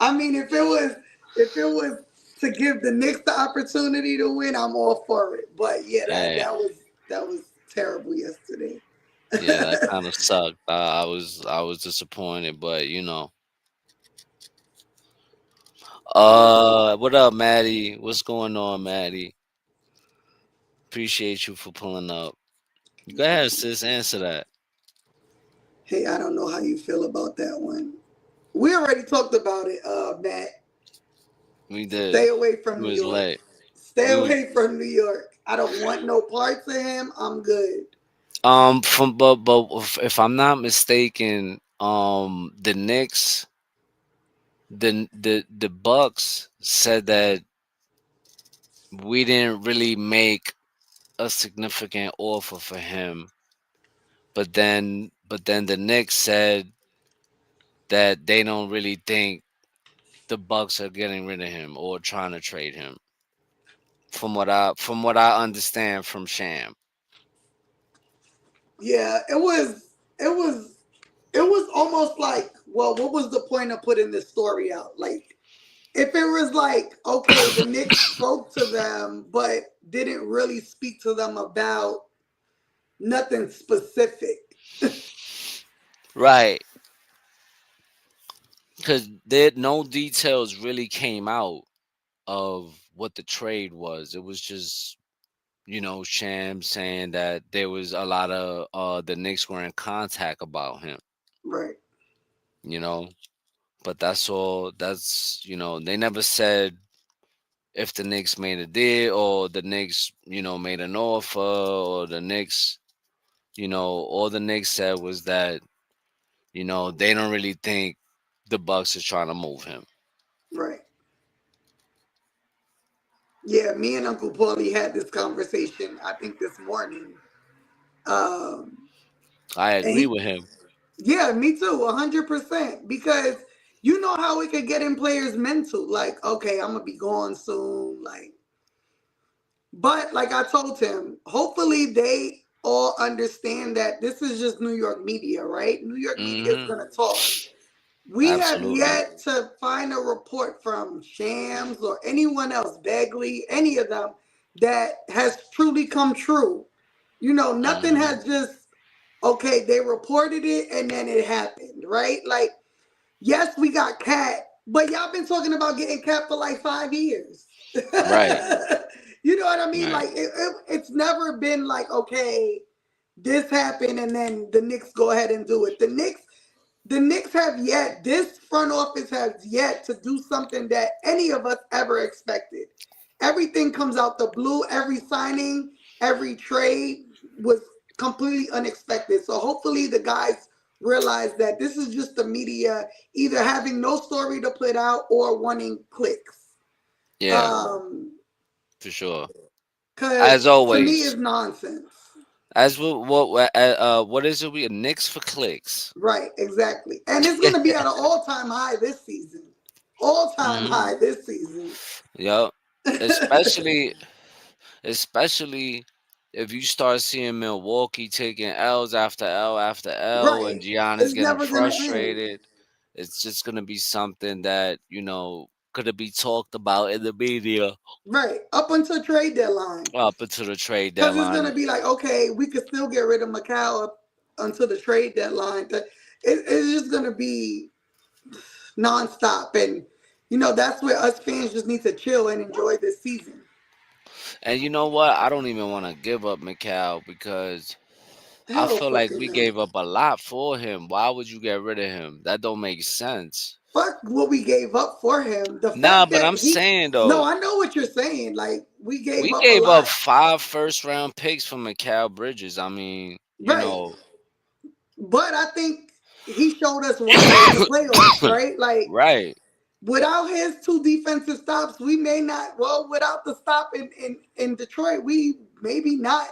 I mean, if it was to give the Knicks the opportunity to win, I'm all for it. But yeah, that Yeah, that was that was terrible yesterday. yeah, that kind of sucked. I was disappointed, but what up, Maddie? What's going on, Maddie? Appreciate you for pulling up. Go ahead, sis. Answer that. Hey, I don't know how you feel about that one. We already talked about it, Matt. We did. Stay away from We New was York. late. Stay We was away from New York. I don't want no parts of him. I'm good. from but if I'm not mistaken, the Knicks, the Bucks said that we didn't really make a significant offer for him, but then But then the Knicks said that they don't really think the Bucks are getting rid of him or trying to trade him. From what I understand from Sham. Yeah, it was almost like, well, what was the point of putting this story out? Like, if it was like, okay, the Knicks spoke to them, but didn't really speak to them about nothing specific. Right. Because no details really came out of what the trade was. It was just, Sham saying that there was a lot of the Knicks were in contact about him, Right. you know. But that's all. They never said if the Knicks made a deal or the Knicks, made an offer or the Knicks, all the Knicks said was that, they don't really think the Bucks is trying to move him. Right. Yeah, me and Uncle Paulie had this conversation, I think this morning. I And agree with him. yeah, me too, 100%. Because you know how it could get in players' mental. Like, okay, I'm gonna be gone soon. But like I told him, hopefully they all understand that this is just New York media, right? New York media is Hmm. gonna talk. We have Absolutely. yet to find a report from Shams or anyone else, Bagley, any of them, that has truly come true. Nothing Hmm. has just, okay, they reported it and then it happened, right? Like, yes, we got Cat, but y'all been talking about getting Cat for like 5 years. Right. You know what I mean? Right. Like, it's never been like, okay, this happened and then the Knicks go ahead and do it. This front office has yet to do something that any of us ever expected. Everything comes out the blue. Every signing, every trade was completely unexpected. So hopefully the guys realize that this is just the media either having no story to put out or wanting clicks. Yeah, for sure. Because As to me, always. it's nonsense. As what is it? We are Knicks for clicks. Right, exactly. And it's going to be at an all-time high this season. All-time Hmm. high this season. Yep. Especially especially if you start seeing Milwaukee taking L's after L after L and Right. Giannis It's getting never going to end. frustrated. It's just gonna be something that, gonna be talked about in the media Right. Up until trade deadline. up until the trade Because it's going deadline. to be like, okay, we could still get rid of Mikal up until the trade deadline. It's just going to be nonstop. And, that's where us fans just need to chill and enjoy this season. And you know what? I don't even want to give up Mikal because I Hell feel like fucking we no. gave up a lot for him. Why would you get rid of him? That don't make sense. Fuck what we gave up for him. The Nah, fact but that I'm saying no, though, I know what you're saying. Like, we gave we up a gave up lot. 5 first-round picks for Mikal Bridges. I mean, Right. But I think he showed us why in the playoffs, right? Like, right. without his two defensive stops, we may not, well, without the stop in Detroit, we maybe not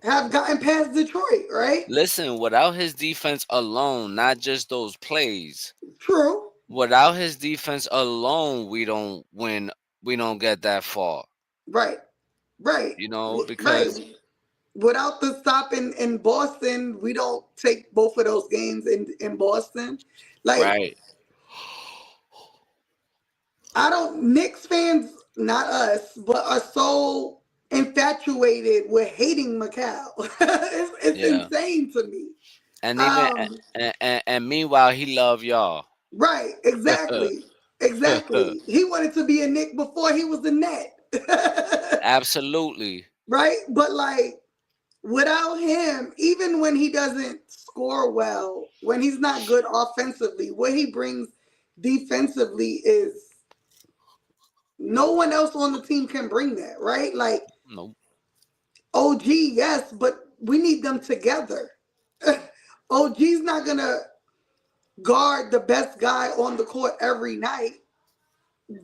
have gotten past Detroit, right? Listen, without his defense alone, not just those plays, True. without his defense alone, we don't win. We don't get that far. Right. Right. Right. Because Without the stop in Boston, we don't take both of those games in Boston. Like, right. Knicks fans, not us, but are so infatuated with hating Mikal. It's Yeah. insane to me. And even Um, and meanwhile, he love y'all. right, exactly. Exactly. He wanted to be a Knick before he was a Net. Absolutely. Right? But like, without him, even when he doesn't score well, when he's not good offensively, what he brings defensively is no one else on the team can bring that, right? Like, Nope. OG, yes, but we need them together. OG's not going to guard the best guy on the court every night.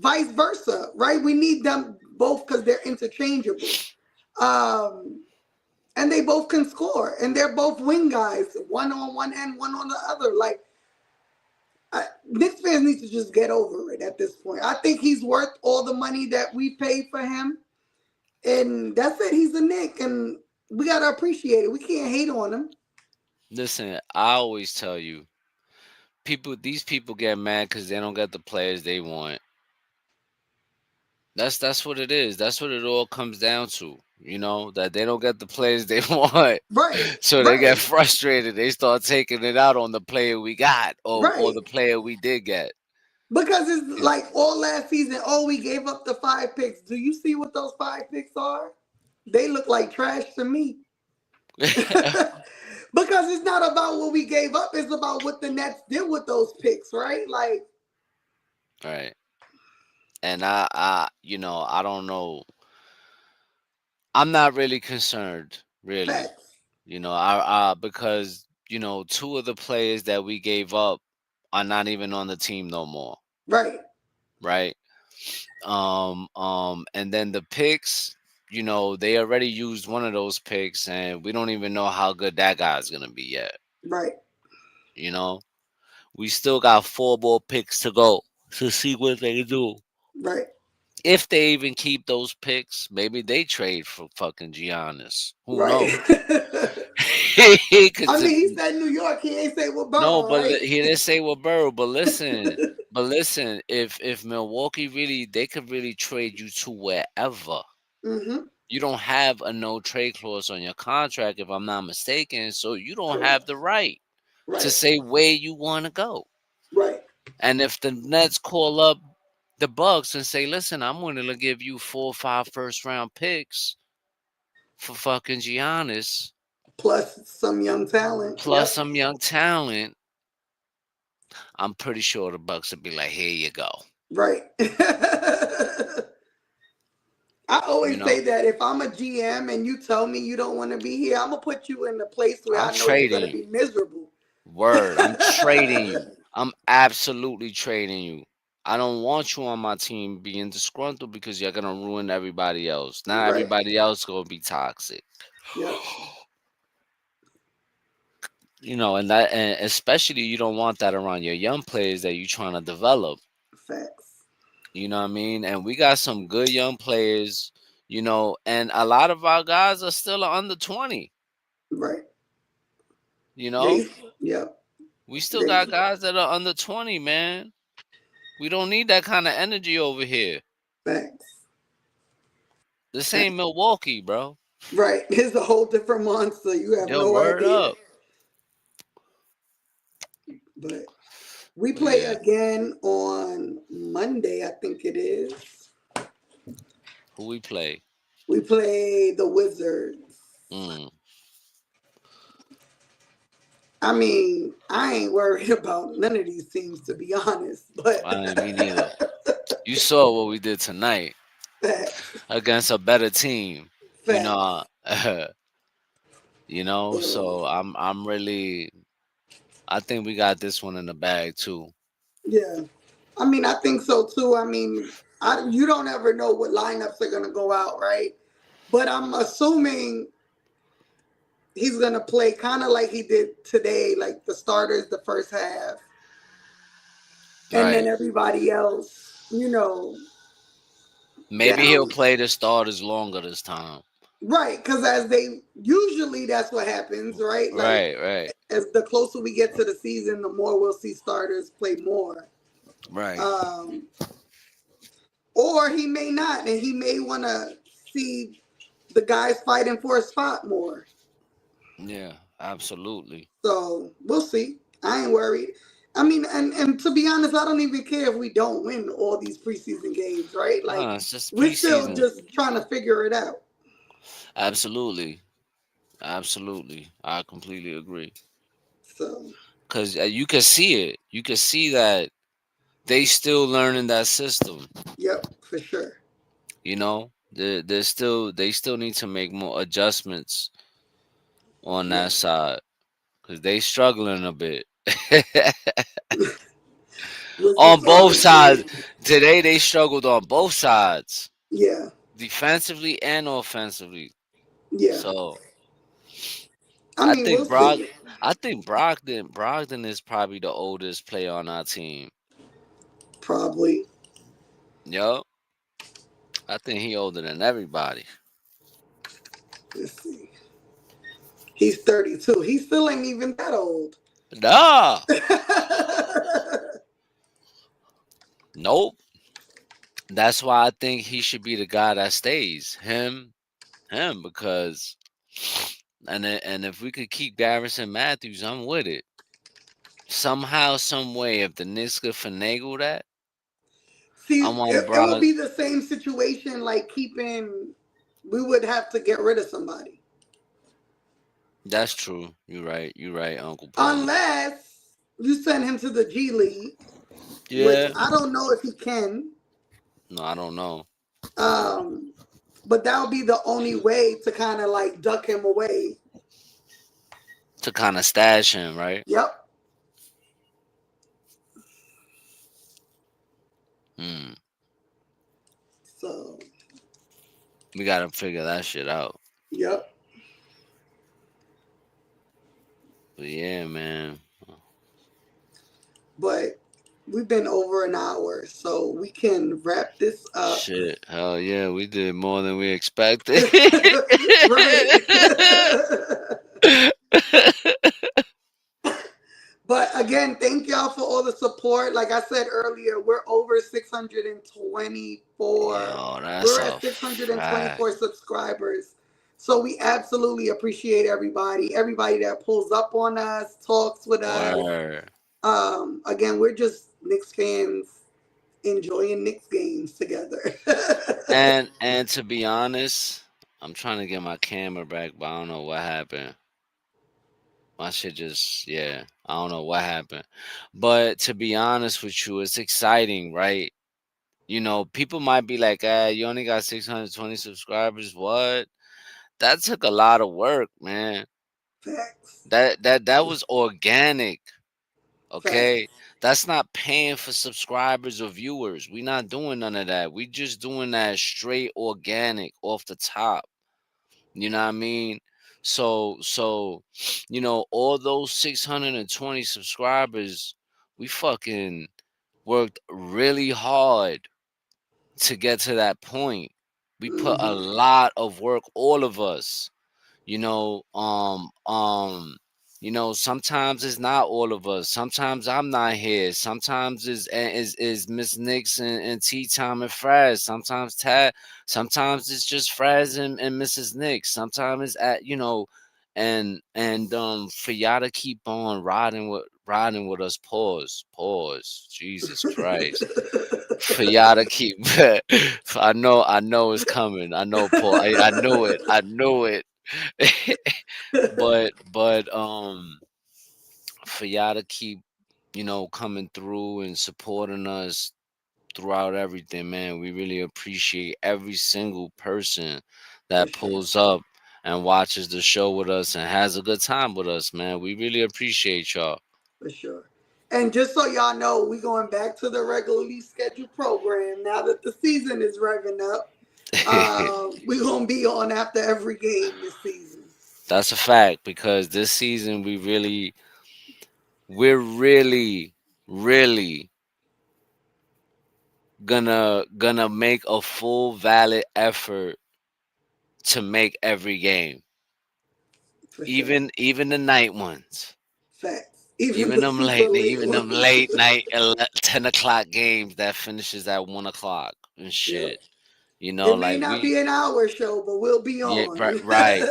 Vice versa, right? We need them both because they're interchangeable. and they both can score, and they're both wing guys, one on one end, one on the other. Like, Knicks fans need to just get over it at this point. I think he's worth all the money that we paid for him, and that's it. He's a Knick, and we gotta appreciate it. We can't hate on him. Listen, I always tell you, these people get mad because they don't get the players they want. That's what it is. That's what it all comes down to. You know, that they don't get the players they want. Right. So they get frustrated. They start taking it out on the player we got or the player we did get. Because it's like all last season, we gave up the 5 picks. Do you see what those 5 picks are? They look like trash to me. Because it's not about what we gave up. It's about what the Nets did with those picks, right? Like, right. And I don't know. I'm not really concerned, really. Facts. Because 2 of the players that we gave up are not even on the team no more. Right. Right. And then the picks, they already used one of those picks, and we don't even know how good that guy's gonna be yet. Right. We still got 4 more picks to go to see what they do. Right. If they even keep those picks, maybe they trade for fucking Giannis. Who knows? I mean, he said New York. He ain't say what borough. No, but right? he didn't say what borough. But listen, if Milwaukee they could really trade you to wherever. Mm-hmm. You don't have a no trade clause on your contract, if I'm not mistaken. So you don't have the right to say where you want to go. Right. And if the Nets call up the Bucks and say, listen, I'm willing to give you 4 or 5 first-round picks for fucking Giannis. Plus some young talent. I'm pretty sure the Bucks would be like, here you go. Right. I always say that if I'm a GM and you tell me you don't want to be here, I'm going to put you in a place where I know you're going to be miserable. Word. I'm trading you. I'm absolutely trading you. I don't want you on my team being disgruntled because you're gonna ruin everybody else. Now everybody else gonna be toxic. Yep. And especially you don't want that around your young players that you're trying to develop. Facts. You know what I mean? And we got some good young players, and a lot of our guys are still under 20. Right. Yep. We still got guys that are under 20, man. We don't need that kind of energy over here. Facts. This ain't Milwaukee, bro. Right. It's a whole different monster. You have no word idea. Up. But we play again on Monday, I think it is. Who we play? We play the Wizards. I mean, I ain't worried about none of these teams, to be honest. But me neither. You saw what we did tonight against a better team. So I'm really. I think we got this one in the bag too. Yeah, I mean, I think so too. I mean, you don't ever know what lineups are gonna go out, right? But I'm assuming he's going to play kind of like he did today, like the starters the first half. And then everybody else, Maybe he'll play the starters longer this time. Right, because usually that's what happens, right? Like, right. As the closer we get to the season, the more we'll see starters play more. Right. Or he may not, and he may want to see the guys fighting for a spot more. Yeah, absolutely. So we'll see. I ain't worried. I mean, and to be honest, I don't even care if we don't win all these preseason games, right? Like, it's just we're still just trying to figure it out. Absolutely. I completely agree. So, because you can see it. You can see that they still learning that system. Yep, for sure. They still need to make more adjustments on that side because they struggling a bit. On both sides. Today they struggled on both sides. Yeah. Defensively and offensively. Yeah. So I I mean, think we'll Brock. see. I think Brogdon is probably the oldest player on our team. Probably. Yo, I think he older than everybody. Let's see. He's 32. He still ain't even that old. Nah, nope. That's why I think he should be the guy that stays. Him, because and if we could keep Garrison Mathews, I'm with it. Somehow, some way, if the Knicks could finagle that, See, I want it would Brog. be the same situation like keeping. We would have to get rid of somebody. That's true. You're right. You're right, Uncle Paulie. Unless you send him to the G League, which Yeah. I don't know if he can. No, I don't know. Um, but that would be the only way to kind of like duck him away. To kind of stash him, right? Yep. Hmm. So, We gotta figure that shit out. yep. But yeah, man. But we've been over an hour, so we can wrap this up. Shit. Hell yeah, we did more than we expected. Right. But again, thank y'all for all the support. Like I said earlier, we're over 624. Yo, that's We're a at fact. 624 subscribers. So we absolutely appreciate everybody that pulls up on us, talks with us. Word. Again, we're just Knicks fans enjoying Knicks games together. And to be honest, I'm trying to get my camera back, but I don't know what happened. My shit just, yeah, I don't know what happened. But to be honest with you, it's exciting, right? You know, people might be like, you only got 620 subscribers. What? That took a lot of work, man. Facts. That was organic. Facts. Okay. That's not paying for subscribers or viewers. We not doing none of that. We just doing that straight organic off the top. You know what I mean? So all those 620 subscribers, we fucking worked really hard to get to that point. We put a Mm-hmm. lot of work, all of us. You know, sometimes it's not all of us. Sometimes I'm not here. Sometimes is Miss Nix and Tea Time and Fraz. Sometimes Tad. Sometimes it's just Fraz and Mrs. Nix. Sometimes it's and for y'all to keep on riding with us. Pause. Jesus Christ. For y'all to keep, I know it's coming. I know, Paul. I knew it. I knew it. but for y'all to keep coming through and supporting us throughout everything, man, we really appreciate every single person For that sure. pulls up and watches the show with us and has a good time with us, man. We really appreciate y'all. For sure. And just so y'all know, we going back to the regularly scheduled program now that the season is revving up. We gonna be on after every game this season. That's a fact, because this season we're really gonna make a full valid effort to make every game, For sure. even the night ones, Facts. Even the super late even them ones. late night 10 o'clock games that finishes at 1 o'clock and Yep. shit. It may Like not be an hour show, but we'll be yeah, on.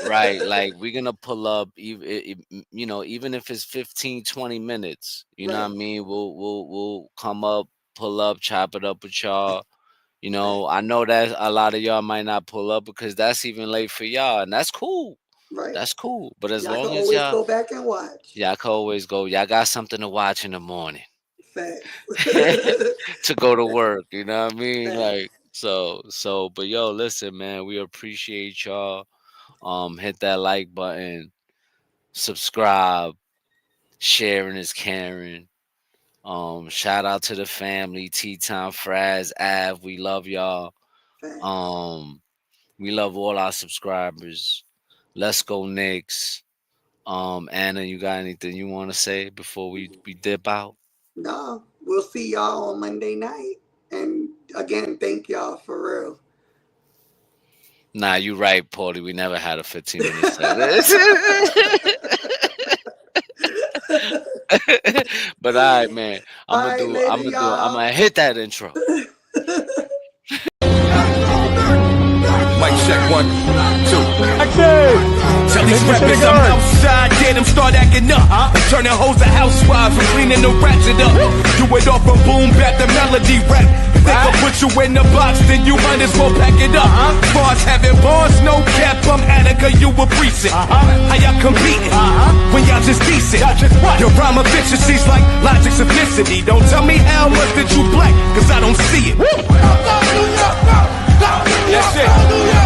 right. Like we're gonna pull up, even if it's 15, 20 minutes. You know Right. what I mean? We'll come up, pull up, chop it up with y'all. Facts. I know that a lot of y'all might not pull up because that's even late for y'all, and that's cool. Right. That's cool. But as Y'all can long as always go back and watch. y'all can always go, y'all got something to watch in the morning Facts. to go to work. You know what I mean? Facts. Like but yo, listen, man, we appreciate y'all. Hit that like button, subscribe, sharing is caring. Shout out to the family, Tea Time, Fraz, Av. We love y'all. Facts. Um, we love all our subscribers. Let's go Knicks. Anna, you got anything you want to say before we dip out? No, we'll see y'all on Monday night. And again, thank y'all for real. Nah, you right, Paulie. We never had a 15-minute set. But all right, man. I'm gonna hit that intro. Mic check 1, 2. Tell these rappers I'm outside, get them start acting up. Turning hoes to housewives and cleaning the ratchet up. Do it all from boom bap to melody rap. If they can put you in the box, then you might as well pack it up. Bars having bars, no cap, I'm Attica, you a precinct. How y'all competing when y'all just decent? Your rhyme efficiency's like logic simplicity. Don't tell me how much that you black, cause I don't see it. That's it.